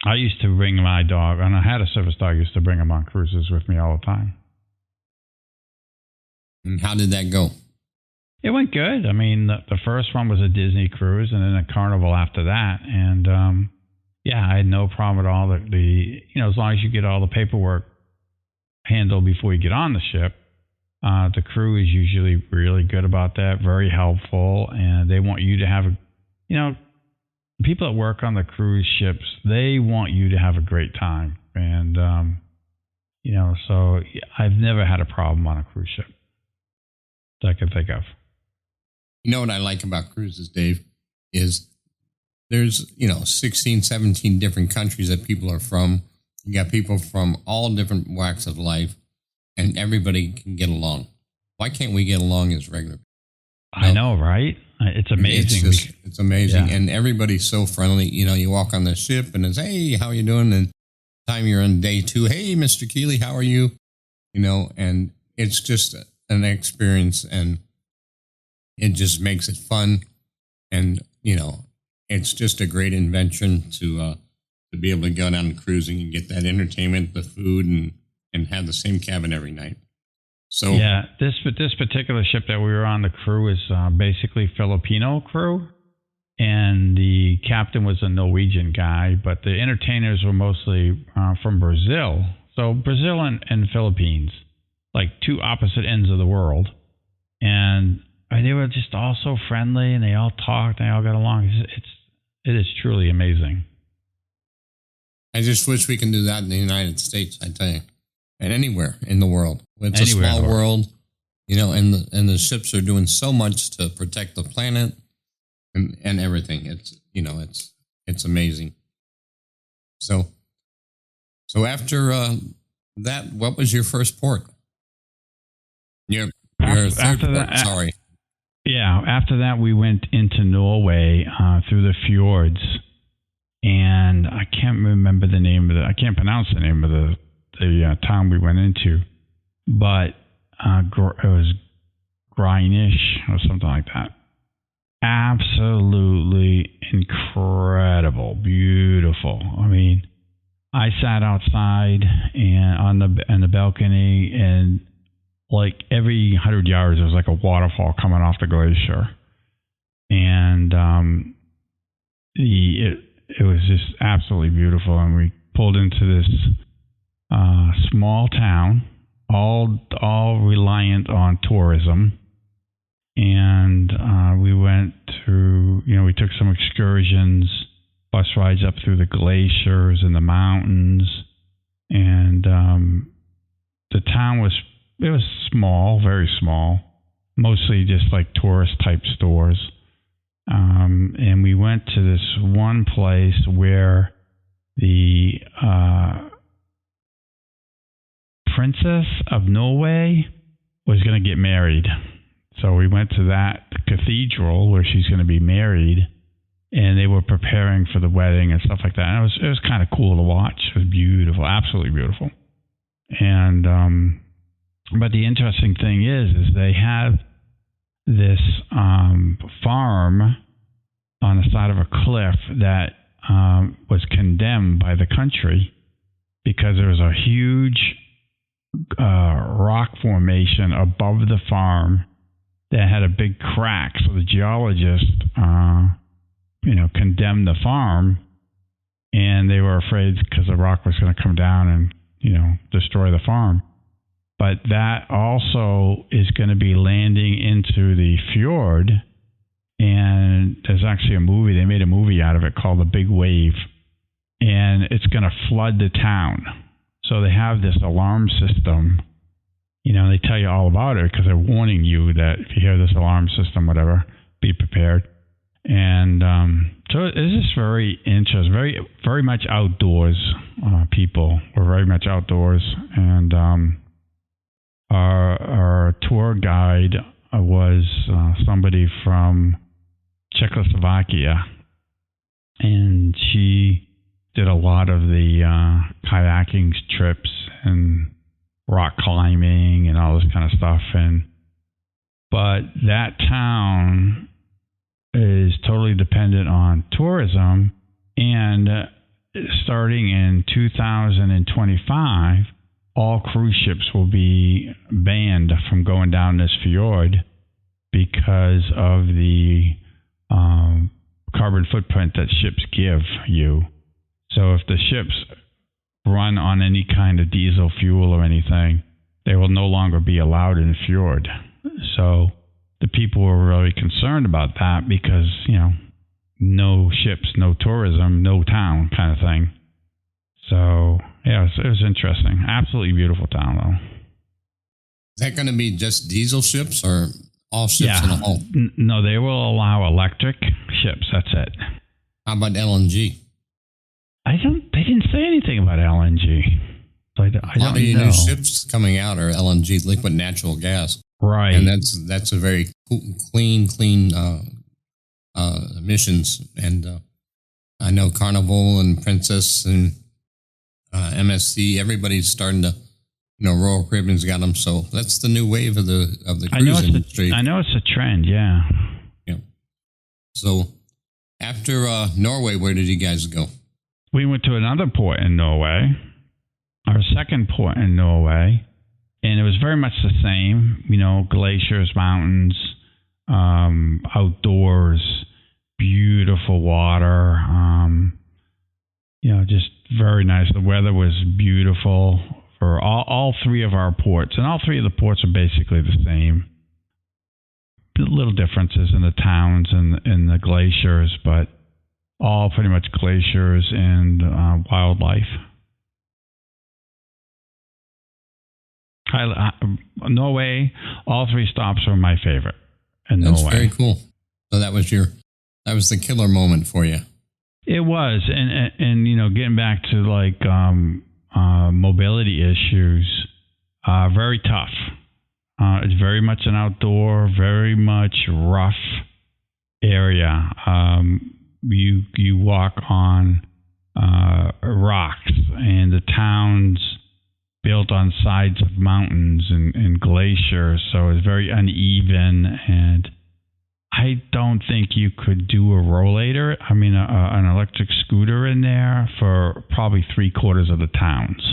I used to bring my dog, and I had a service dog. I used to bring him on cruises with me all the time. And how did that go? It went good. I mean, the first one was a Disney cruise, and then a Carnival after that. And I had no problem at all. As long as you get all the paperwork handled before you get on the ship, the crew is usually really good about that, very helpful, and they want you to have people that work on the cruise ships, they want you to have a great time. And, so I've never had a problem on a cruise ship that I can think of. You know what I like about cruises, Dave, is there's, 16, 17 different countries that people are from. You got people from all different walks of life, and everybody can get along. Why can't we get along as regular people? I know, right? It's amazing. It's amazing. Yeah. And everybody's so friendly. You walk on the ship and it's, hey, how you doing? And time you're on day 2, hey, Mr. Keeley, how are you? And it's just an experience, and it just makes it fun. And, it's just a great invention to be able to go down cruising and get that entertainment, the food, and have the same cabin every night. So yeah, this particular ship that we were on, the crew is basically Filipino crew, and the captain was a Norwegian guy, but the entertainers were mostly from Brazil. So Brazil and Philippines, like two opposite ends of the world, and they were just all so friendly, and they all talked, and they all got along. It is truly amazing. I just wish we can do that in the United States, I tell you, and anywhere in the world. It's Anywhere a small world, and the ships are doing so much to protect the planet and everything. It's amazing. So after that, what was your first port? Your third port. Sorry. Yeah, after that we went into Norway through the fjords, and I can't remember the name of I can't pronounce the name of the town we went into, but it was Greinish or something like that. Absolutely incredible, beautiful. I mean, I sat outside and on the balcony, and like every 100 yards, there was like a waterfall coming off the glacier, and it was just absolutely beautiful. And we pulled into this small town, all reliant on tourism, and we went through. We took some excursions, bus rides up through the glaciers and the mountains, and the town was small, very small, mostly just like tourist type stores. And we went to this one place where the Princess of Norway was going to get married. So we went to that cathedral where she's going to be married, and they were preparing for the wedding and stuff like that. And it was kind of cool to watch. It was beautiful, absolutely beautiful. And but the interesting thing is they have this farm on the side of a cliff that was condemned by the country because there was a huge rock formation above the farm that had a big crack. So the geologist, condemned the farm, and they were afraid because the rock was going to come down and, destroy the farm. But that also is going to be landing into the fjord, and there's actually a movie. They made a movie out of it called The Big Wave, and it's going to flood the town. So they have this alarm system. They tell you all about it because they're warning you that if you hear this alarm system, whatever, be prepared. And so it's just very interesting, very, very much outdoors. People were very much outdoors, and our tour guide was somebody from Czechoslovakia, and she did a lot of the kayaking trips and rock climbing and all this kind of stuff. But that town is totally dependent on tourism, and starting in 2025, all cruise ships will be banned from going down this fjord because of the carbon footprint that ships give you. So if the ships run on any kind of diesel fuel or anything, they will no longer be allowed in the fjord. So the people were really concerned about that because, no ships, no tourism, no town kind of thing. So, yeah, it was interesting. Absolutely beautiful town, though. Is that going to be just diesel ships or all ships in a whole? No, they will allow electric ships. That's it. How about LNG? They didn't say anything about LNG. So I don't know. New ships coming out are LNG, liquid natural gas. Right. And that's a very clean emissions. And I know Carnival and Princess and MSC, everybody's starting to, Royal Caribbean's got them. So that's the new wave of the cruise industry. I know it's a trend, yeah. Yeah. So after Norway, where did you guys go? We went to another port in Norway, our second port in Norway, and it was very much the same, glaciers, mountains, outdoors, beautiful water, just very nice. The weather was beautiful for all three of our ports, and all three of the ports are basically the same. Little differences in the towns and in the glaciers, but all pretty much glaciers and wildlife. Norway, all three stops were my favorite in Norway. That's very cool. So that was the killer moment for you. It was, and getting back to like mobility issues, very tough. It's very much an outdoor, very much rough area. You walk on rocks, and the town's built on sides of mountains and glaciers, so it's very uneven, and I don't think you could do a rollator, an electric scooter in there for probably 3/4 of the towns.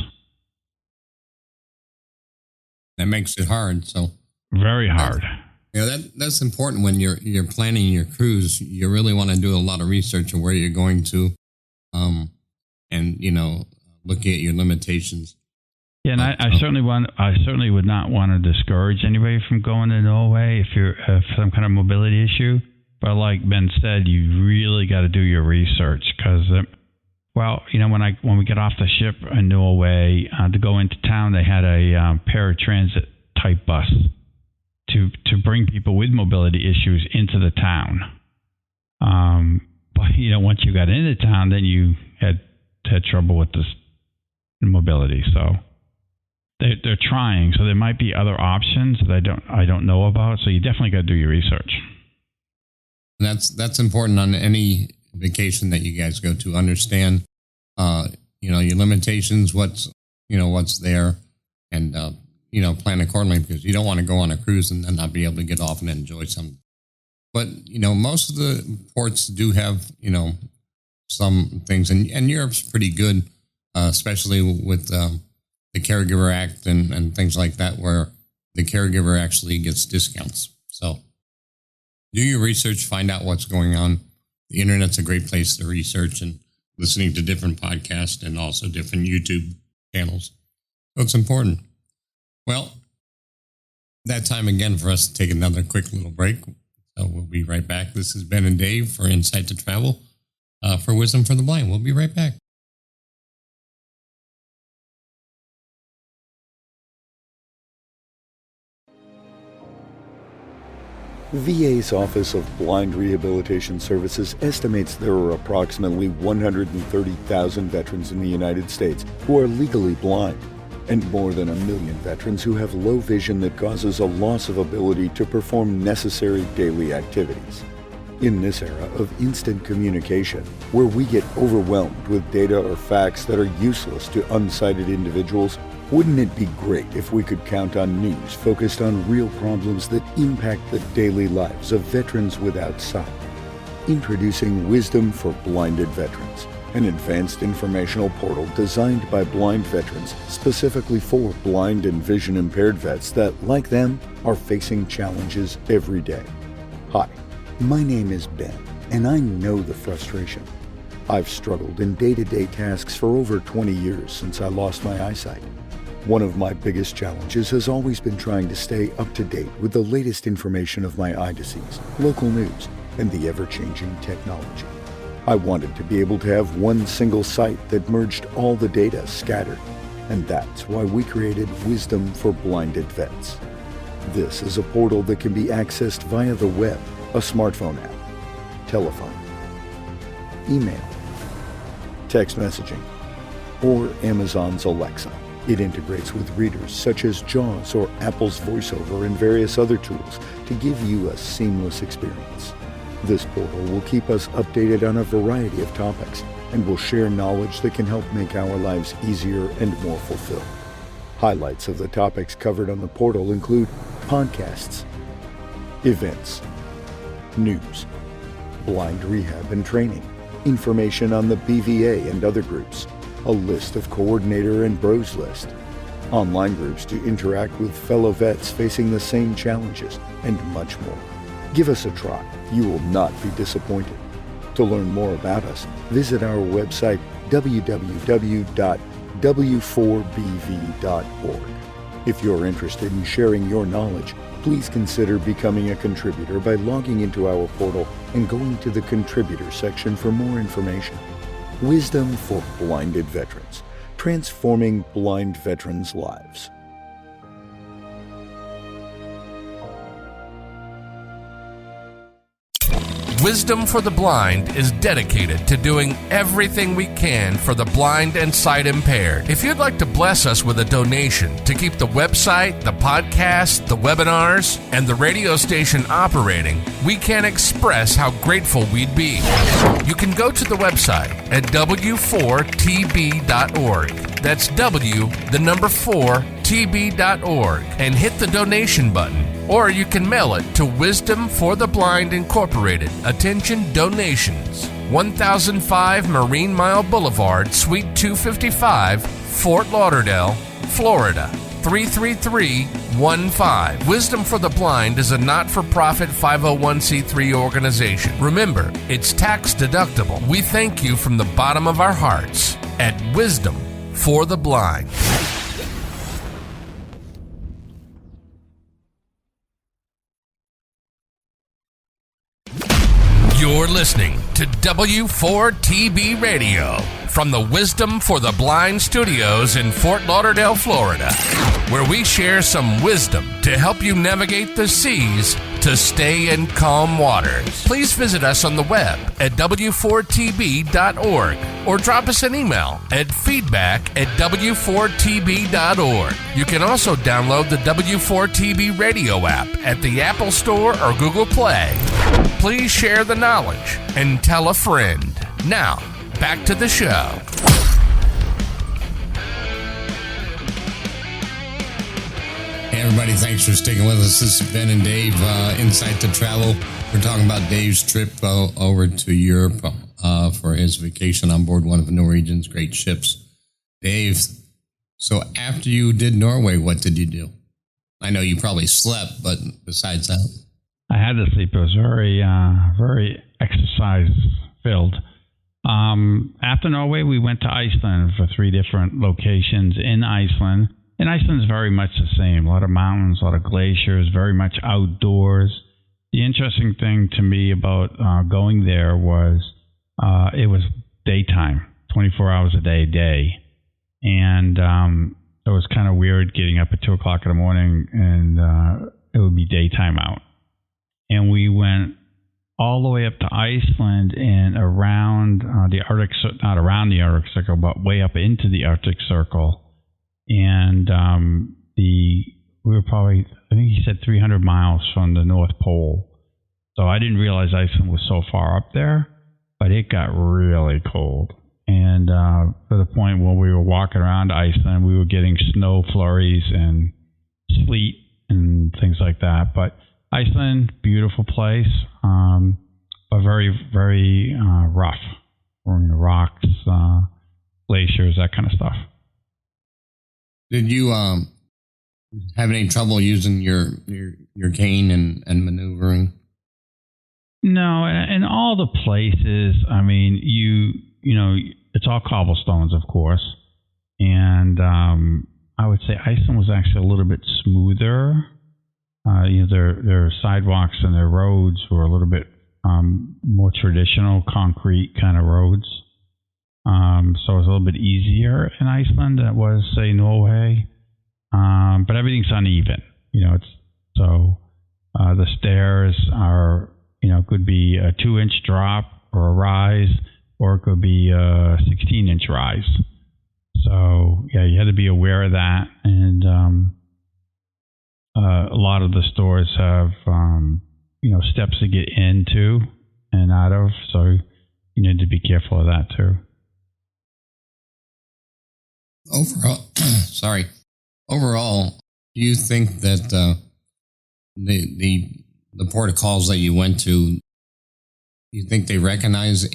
That makes it hard, so. Very hard. That's important when you're planning your cruise. You really want to do a lot of research on where you're going to, and looking at your limitations. Yeah, and I certainly would not want to discourage anybody from going to Norway if you're some kind of mobility issue. But like Ben said, you really got to do your research because, when we get off the ship in Norway to go into town, they had a paratransit type bus to bring people with mobility issues into the town. But once you got into town, then you had trouble with this mobility. So they're trying. So there might be other options that I don't know about. So you definitely got to do your research. And that's important on any vacation that you guys go to. Understand, your limitations, what's there, and plan accordingly, because you don't want to go on a cruise and then not be able to get off and enjoy some. But most of the ports do have some things, and Europe's pretty good, especially with the Caregiver Act and things like that, where the caregiver actually gets discounts. So do your research, find out what's going on. The internet's a great place to research and listening to different podcasts and also different YouTube channels. So it's important. Well, that time again for us to take another quick little break. So we'll be right back. This is Ben and Dave for Insight to Travel, for Wisdom for the Blind. We'll be right back. VA's Office of Blind Rehabilitation Services estimates there are approximately 130,000 veterans in the United States who are legally blind, and more than 1 million veterans who have low vision that causes a loss of ability to perform necessary daily activities. In this era of instant communication, where we get overwhelmed with data or facts that are useless to unsighted individuals, wouldn't it be great if we could count on news focused on real problems that impact the daily lives of veterans without sight? Introducing Wisdom for Blinded Veterans, an advanced informational portal designed by blind veterans specifically for blind and vision impaired vets that, like them, are facing challenges every day. Hi, my name is Ben, and I know the frustration. I've struggled in day-to-day tasks for over 20 years since I lost my eyesight. One of my biggest challenges has always been trying to stay up to date with the latest information of my eye disease, local news, and the ever-changing technology. I wanted to be able to have one single site that merged all the data scattered, and that's why we created Wisdom for Blinded Vets. This is a portal that can be accessed via the web, a smartphone app, telephone, email, text messaging, or Amazon's Alexa. It integrates with readers such as JAWS or Apple's VoiceOver and various other tools to give you a seamless experience. This portal will keep us updated on a variety of topics and will share knowledge that can help make our lives easier and more fulfilled. Highlights of the topics covered on the portal include podcasts, events, news, blind rehab and training, information on the BVA and other groups, a list of coordinator and bros list, online groups to interact with fellow vets facing the same challenges, and much more. Give us a try. You will not be disappointed. To learn more about us, visit our website www.w4bv.org. If you're interested in sharing your knowledge, please consider becoming a contributor by logging into our portal and going to the contributor section for more information. Wisdom for Blinded Veterans, transforming blind veterans' lives. Wisdom for the Blind is dedicated to doing everything we can for the blind and sight impaired. If you'd like to bless us with a donation to keep the website, the podcast, the webinars, and the radio station operating, we can't express how grateful we'd be. You can go to the website at w4tb.org. That's4tb.org and hit the donation button. Or you can mail it to Wisdom for the Blind Incorporated. Attention donations. 1005 Marine Mile Boulevard, Suite 255, Fort Lauderdale, Florida, 33315. Wisdom for the Blind is a not-for-profit 501c3 organization. Remember, it's tax deductible. We thank you from the bottom of our hearts at Wisdom for the Blind. You're listening to W4TB Radio from the Wisdom for the Blind studios in Fort Lauderdale, Florida, where we share some wisdom to help you navigate the seas to stay in calm waters. Please visit us on the web at w4tb.org or drop us an email at feedback@w4tb.org. You can also download the W4TB radio app at the Apple Store or Google Play. Please share the knowledge and tell a friend. Now, back to the show. Hey everybody, thanks for sticking with us. This is Ben and Dave, Insight to Travel. We're talking about Dave's trip over to Europe for his vacation on board one of Norwegian's great ships. Dave, so after you did Norway, what did you do? I know you probably slept, but besides that? I had to sleep. It was very exercise-filled. After Norway, we went to Iceland for 3 different locations in Iceland. And Iceland is very much the same. A lot of mountains, a lot of glaciers, very much outdoors. The interesting thing to me about going there was it was daytime, 24 hours a day. And it was kind of weird getting up at 2 o'clock in the morning and it would be daytime out. And we went all the way up to Iceland and around the Arctic, not around the Arctic Circle, but way up into the Arctic Circle. And we were probably, I think he said 300 miles from the North Pole. So I didn't realize Iceland was so far up there, but it got really cold. And to the point where we were walking around Iceland, we were getting snow flurries and sleet and things like that. But Iceland, beautiful place, but very, very rough. Rocks, glaciers, that kind of stuff. Did you have any trouble using your cane and maneuvering? No, in all the places, I mean, you know, it's all cobblestones, of course. And I would say Iceland was actually a little bit smoother. Their sidewalks and their roads were a little bit more traditional concrete kind of roads. So it was a little bit easier in Iceland than it was, say, Norway. But everything's uneven. The stairs are, could be a 2-inch drop or a rise, or it could be a 16-inch rise. So, yeah, you had to be aware of that. And a lot of the stores have, steps to get into and out of. So you need to be careful of that, too. Overall, do you think that the protocols that you went to, you think they recognize,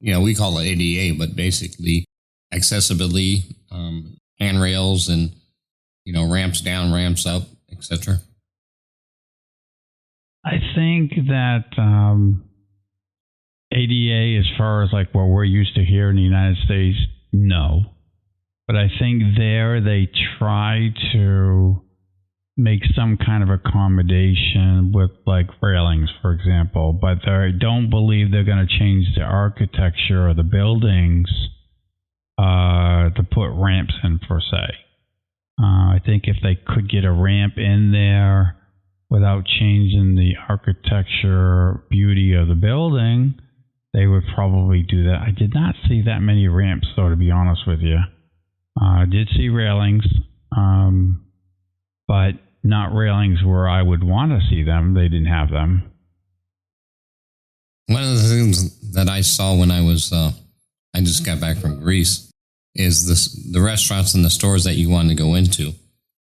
we call it ADA, but basically accessibility, handrails and, ramps down, ramps up, etc.? I think that ADA, as far as like what we're used to here in the United States, no. But I think there they try to make some kind of accommodation with like railings, for example. But I don't believe they're going to change the architecture of the buildings to put ramps in, per se. I think if they could get a ramp in there without changing the architecture beauty of the building, they would probably do that. I did not see that many ramps, though, to be honest with you. I did see railings, but not railings where I would want to see them. They didn't have them. One of the things that I saw when I just got back from Greece, is the restaurants and the stores that you wanted to go into.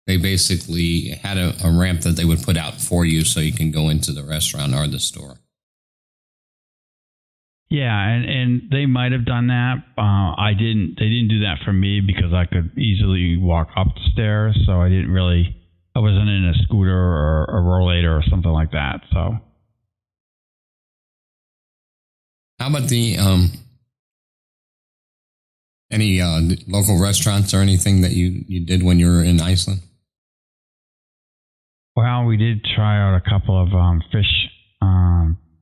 They basically had a ramp that they would put out for you so you can go into the restaurant or the store. Yeah, and they might have done that. They didn't do that for me because I could easily walk up the stairs, so I wasn't in a scooter or a rollator or something like that. So, how about the any local restaurants or anything that you did when you were in Iceland? Well, we did try out a couple of fish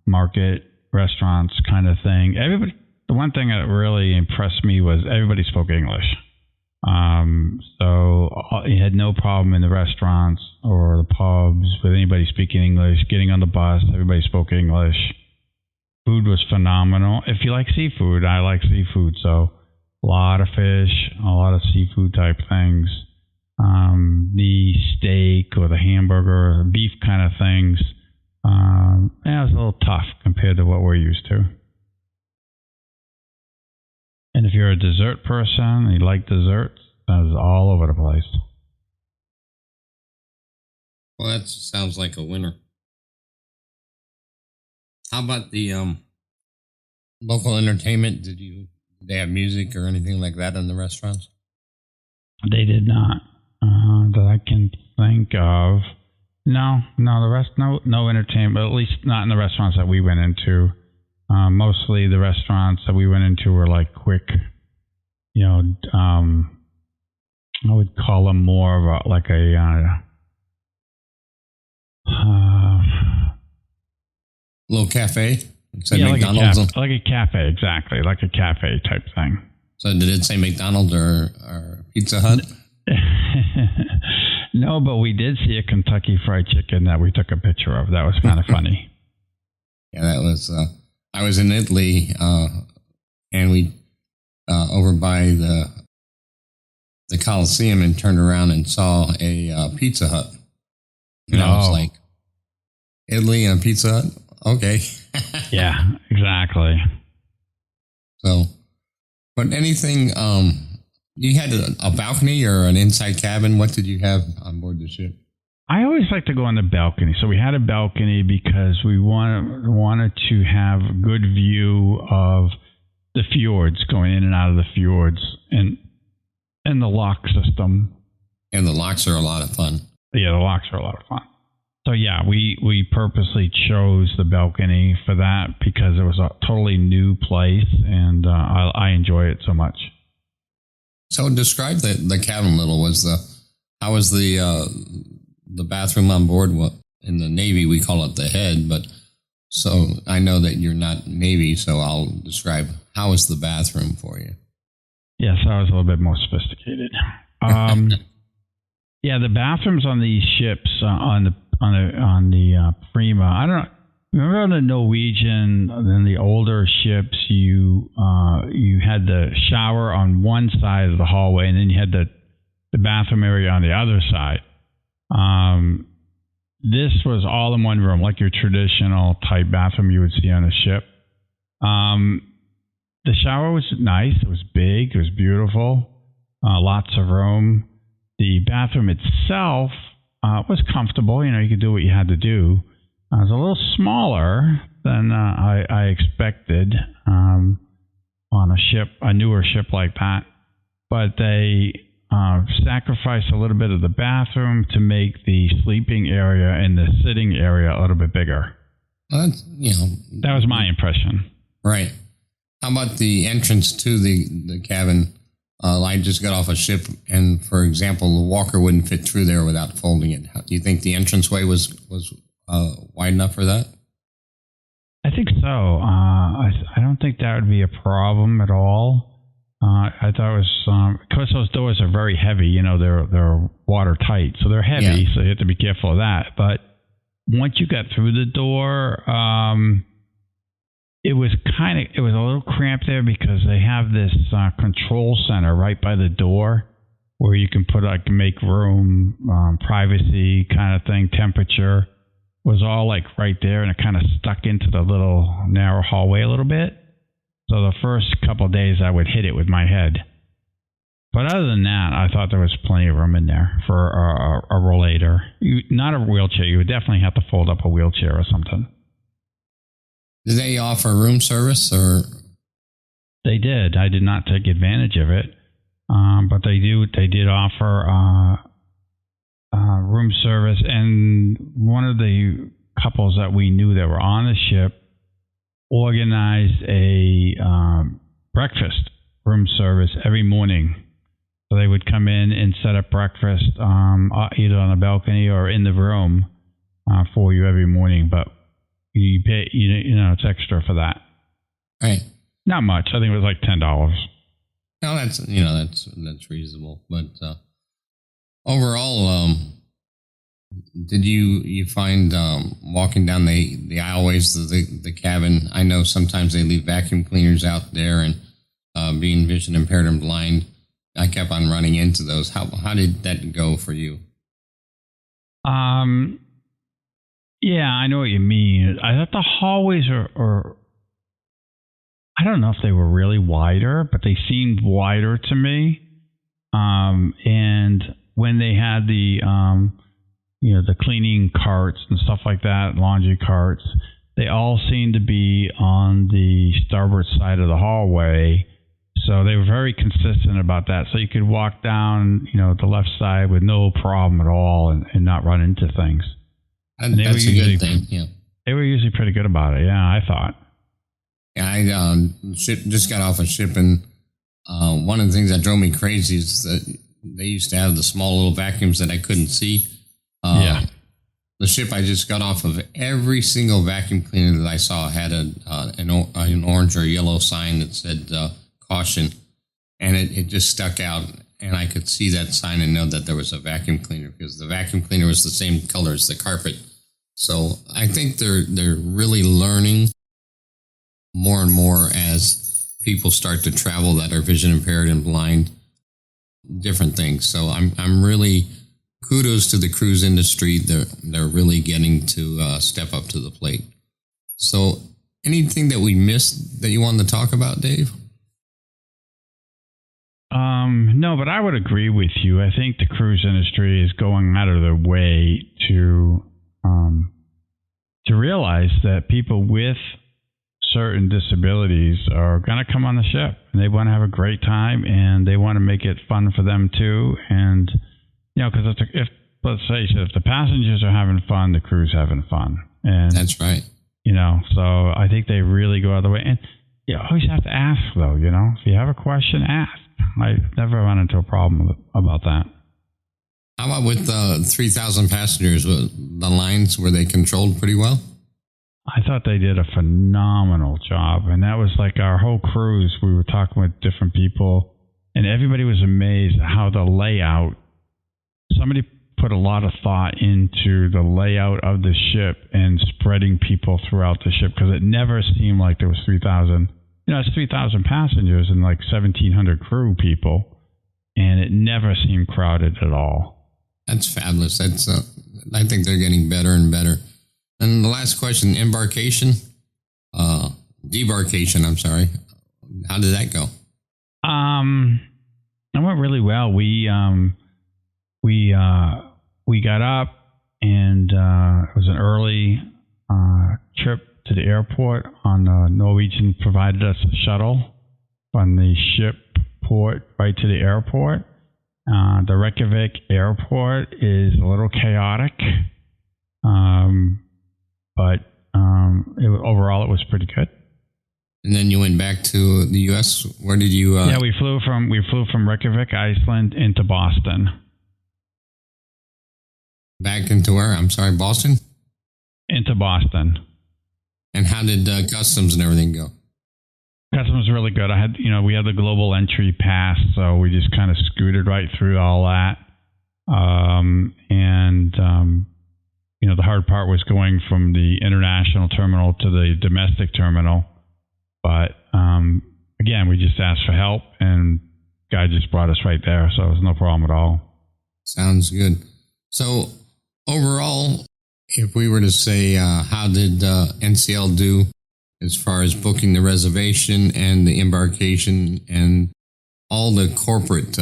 market restaurants kind of thing. The one thing that really impressed me was everybody spoke English. So you had no problem in the restaurants or the pubs with anybody speaking English. Getting on the bus, everybody spoke English. Food was phenomenal. If you like seafood, I like seafood. So a lot of fish, a lot of seafood type things. The steak or the hamburger or beef kind of things. It was a little tough compared to what we're used to. And if you're a dessert person and you like desserts, that was all over the place. Well, that sounds like a winner. How about the local entertainment? Did they have music or anything like that in the restaurants? They did not, that I can think of. No, entertainment, at least not in the restaurants that we went into. Mostly the restaurants that we went into were like quick, I would call them more of a little cafe? Yeah, McDonald's? like a cafe, exactly. Like a cafe type thing. So did it say McDonald's or Pizza Hut? No, but we did see a Kentucky Fried Chicken that we took a picture of. That was kind of funny. Yeah, that was... I was in Italy, and we over by the Coliseum and turned around and saw a Pizza Hut. And I was like, Italy and a Pizza Hut? Okay. Yeah, exactly. So, but anything, you had a balcony or an inside cabin? What did you have on board the ship? I always like to go on the balcony. So we had a balcony because we wanted to have a good view of the fjords, going in and out of the fjords, and the lock system. And the locks are a lot of fun. Yeah, the locks are a lot of fun. So yeah, we purposely chose the balcony for that because it was a totally new place, and I enjoy it so much. So describe the cabin a little. How was the bathroom on board? What in the Navy we call it the head, but so I know that you're not Navy, so I'll describe how was the bathroom for you. Yes, I was a little bit more sophisticated. Yeah, the bathrooms on these ships on the Prima. I don't remember on the Norwegian and the older ships. You had the shower on one side of the hallway, and then you had the bathroom area on the other side. This was all in one room, like your traditional type bathroom you would see on a ship. The shower was nice. It was big. It was beautiful. Lots of room. The bathroom itself was comfortable. You could do what you had to do. It was a little smaller than I expected on a newer ship like that. But they sacrificed a little bit of the bathroom to make the sleeping area and the sitting area a little bit bigger. Well, that was my impression. Right. How about the entrance to the cabin? I just got off a ship, and for example, the walker wouldn't fit through there without folding it. Do you think the entranceway was wide enough for that? I think so. I don't think that would be a problem at all. I thought it was because those doors are very heavy. They're watertight, so they're heavy. Yeah. So you have to be careful of that. But once you got through the door, it was a little cramped there because they have this control center right by the door where you can make room, privacy kind of thing. Temperature was all right there, and it kind of stuck into the little narrow hallway a little bit. So the first couple of days I would hit it with my head. But other than that, I thought there was plenty of room in there for a rollator. Not a wheelchair. You would definitely have to fold up a wheelchair or something. Did they offer room service or? They did. I did not take advantage of it, but they did offer room service. And one of the couples that we knew that were on the ship organized a breakfast room service every morning. So they would come in and set up breakfast either on the balcony or in the room for you every morning, but you pay, it's extra for that. Right. Not much. I think it was like $10. No, that's reasonable. But overall, did you find walking down the aisleways of the cabin? I know sometimes they leave vacuum cleaners out there, and being vision impaired and blind, I kept on running into those. How did that go for you? Yeah, I know what you mean. I thought the hallways are I don't know if they were really wider, but they seemed wider to me. And when they had the cleaning carts and stuff like that, laundry carts, they all seemed to be on the starboard side of the hallway. So they were very consistent about that. So you could walk down, the left side with no problem at all and not run into things. And that's a good thing. Yeah, they were usually pretty good about it. Yeah, I thought. Yeah, I just got off a ship, and one of the things that drove me crazy is that they used to have the small little vacuums that I couldn't see. The ship I just got off of, every single vacuum cleaner that I saw had an orange or yellow sign that said caution, and it just stuck out, and I could see that sign and know that there was a vacuum cleaner because the vacuum cleaner was the same color as the carpet. So I think they're really learning more and more as people start to travel that are vision impaired and blind, different things. So I'm really kudos to the cruise industry. They're really getting to step up to the plate. So anything that we missed that you wanted to talk about, Dave? No, but I would agree with you. I think the cruise industry is going out of their way to realize that people with certain disabilities are going to come on the ship, and they want to have a great time, and they want to make it fun for them too. And because if let's face it, if the passengers are having fun, the crew's having fun. And that's right. So I think they really go out of the way. And you always have to ask, though. If you have a question, ask. I never run into a problem about that. How about with 3,000 passengers? The lines, were they controlled pretty well? I thought they did a phenomenal job. And that was like our whole cruise. We were talking with different people, and everybody was amazed at how the layout, somebody put a lot of thought into the layout of the ship and spreading people throughout the ship, because it never seemed like there was 3,000. It's 3,000 passengers and like 1,700 crew people, and it never seemed crowded at all. That's fabulous. I think they're getting better and better. And the last question, debarkation, I'm sorry. How did that go? It went really well. We got up, and it was an early trip to the airport. Norwegian provided us a shuttle from the ship port right to the airport. The Reykjavik airport is a little chaotic, but overall it was pretty good. And then you went back to the U.S. Where did you? We flew from Reykjavik, Iceland, into Boston. Back into where? I'm sorry, Boston? Into Boston. And how did customs and everything go? Customs was really good. We had the global entry pass, so we just kind of scooted right through all that. The hard part was going from the international terminal to the domestic terminal. But again, we just asked for help, and the guy just brought us right there, so it was no problem at all. Sounds good. So overall, if we were to say, how did NCL do as far as booking the reservation and the embarkation and all the corporate,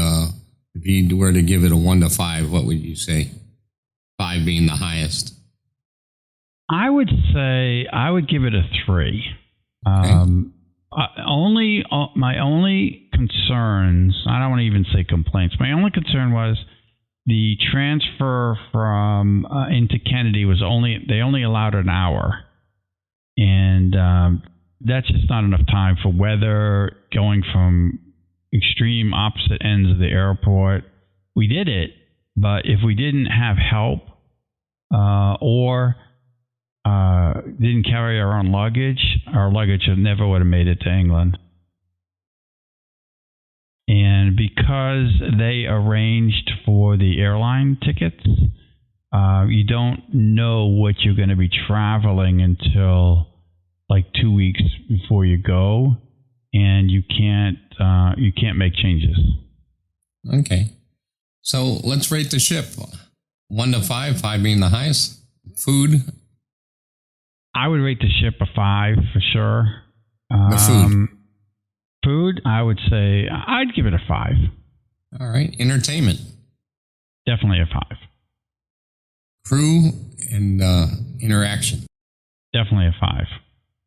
if you were to give it a 1 to 5, what would you say? 5 being the highest. I would say I would give it a 3. Okay. My only concerns, I don't want to even say complaints, my only concern was the transfer from into Kennedy they only allowed an hour, and that's just not enough time for weather, going from extreme opposite ends of the airport. We did it, but if we didn't have help or didn't carry our own luggage, our luggage never would have made it to England. And because they arranged for the airline tickets, you don't know what you're going to be traveling until like 2 weeks before you go, and you can't make changes. Okay. So let's rate the ship. 1 to 5, 5 being the highest. Food? I would rate the ship a 5 for sure. The food? Food, I would say I'd give it a 5. All right. Entertainment? Definitely a 5. Crew and interaction? Definitely a 5.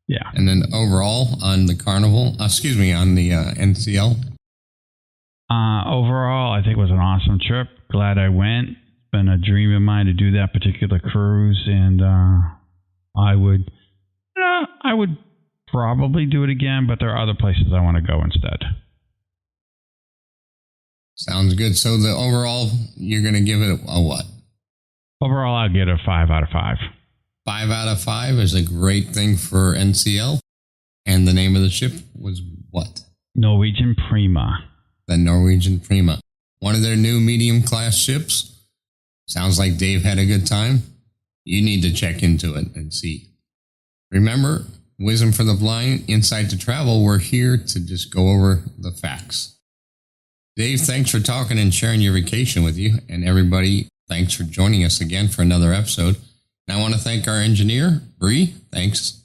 Yeah. And then overall on the Carnival, on the NCL? Overall, I think it was an awesome trip. Glad I went. It's been a dream of mine to do that particular cruise, and I would probably do it again, but there are other places I want to go instead. Sounds good. So the overall, you're going to give it a what? Overall, I'll get a 5 out of 5. 5 out of 5 is a great thing for NCL. And the name of the ship was what? Norwegian Prima. The Norwegian Prima. One of their new medium-class ships. Sounds like Dave had a good time. You need to check into it and see. Remember, Wisdom for the Blind, Insight to Travel, we're here to just go over the facts. Dave, thanks for talking and sharing your vacation with you. And everybody, thanks for joining us again for another episode. And I want to thank our engineer, Bree. Thanks.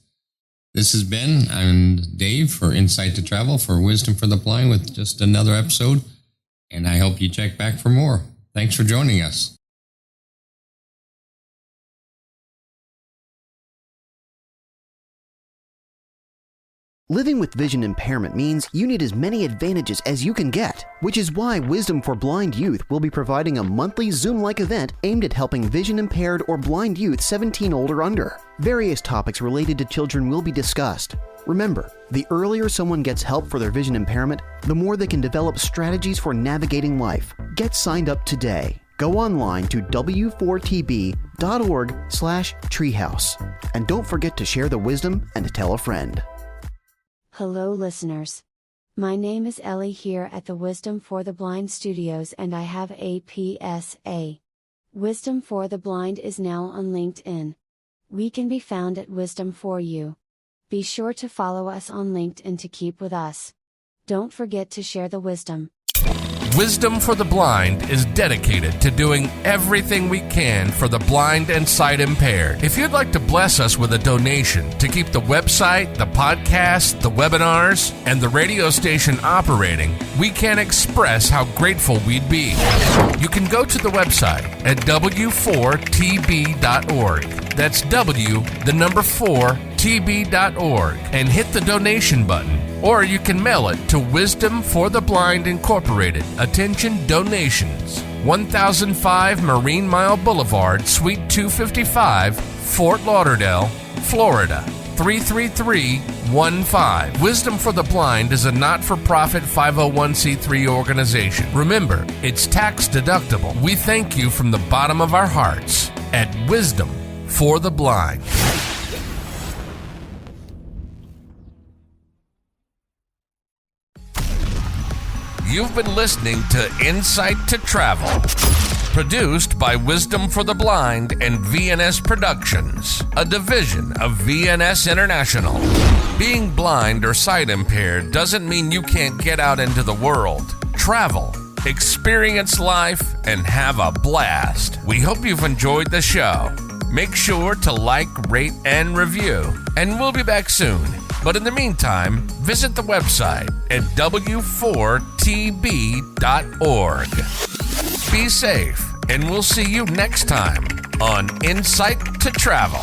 This has been, I'm Dave for Insight to Travel for Wisdom for the Blind with just another episode, and I hope you check back for more. Thanks for joining us. Living with vision impairment means you need as many advantages as you can get, which is why Wisdom for Blind Youth will be providing a monthly Zoom-like event aimed at helping vision-impaired or blind youth 17 or under. Various topics related to children will be discussed. Remember, the earlier someone gets help for their vision impairment, the more they can develop strategies for navigating life. Get signed up today. Go online to w4tb.org/treehouse. And don't forget to share the wisdom and to tell a friend. Hello listeners. My name is Ellie here at the Wisdom for the Blind Studios, and I have a PSA. Wisdom for the Blind is now on LinkedIn. We can be found at Wisdom for You. Be sure to follow us on LinkedIn to keep with us. Don't forget to share the wisdom. Wisdom for the Blind is dedicated to doing everything we can for the blind and sight impaired. If you'd like to bless us with a donation to keep the website, the podcast, the webinars, and the radio station operating, we can't express how grateful we'd be. You can go to the website at w4tb.org. That's w4tb.org and hit the donation button. Or you can mail it to Wisdom for the Blind Incorporated. Attention donations. 1005 Marine Mile Boulevard, Suite 255, Fort Lauderdale, Florida, 33315. Wisdom for the Blind is a not-for-profit 501c3 organization. Remember, it's tax deductible. We thank you from the bottom of our hearts at Wisdom for the Blind. You've been listening to Insight to Travel, produced by Wisdom for the Blind and VNS Productions, a division of VNS International. Being blind or sight impaired doesn't mean you can't get out into the world, travel, experience life, and have a blast. We hope you've enjoyed the show. Make sure to like, rate, and review, and we'll be back soon. But in the meantime, visit the website at w4tb.org. Be safe, and we'll see you next time on Insight to Travel.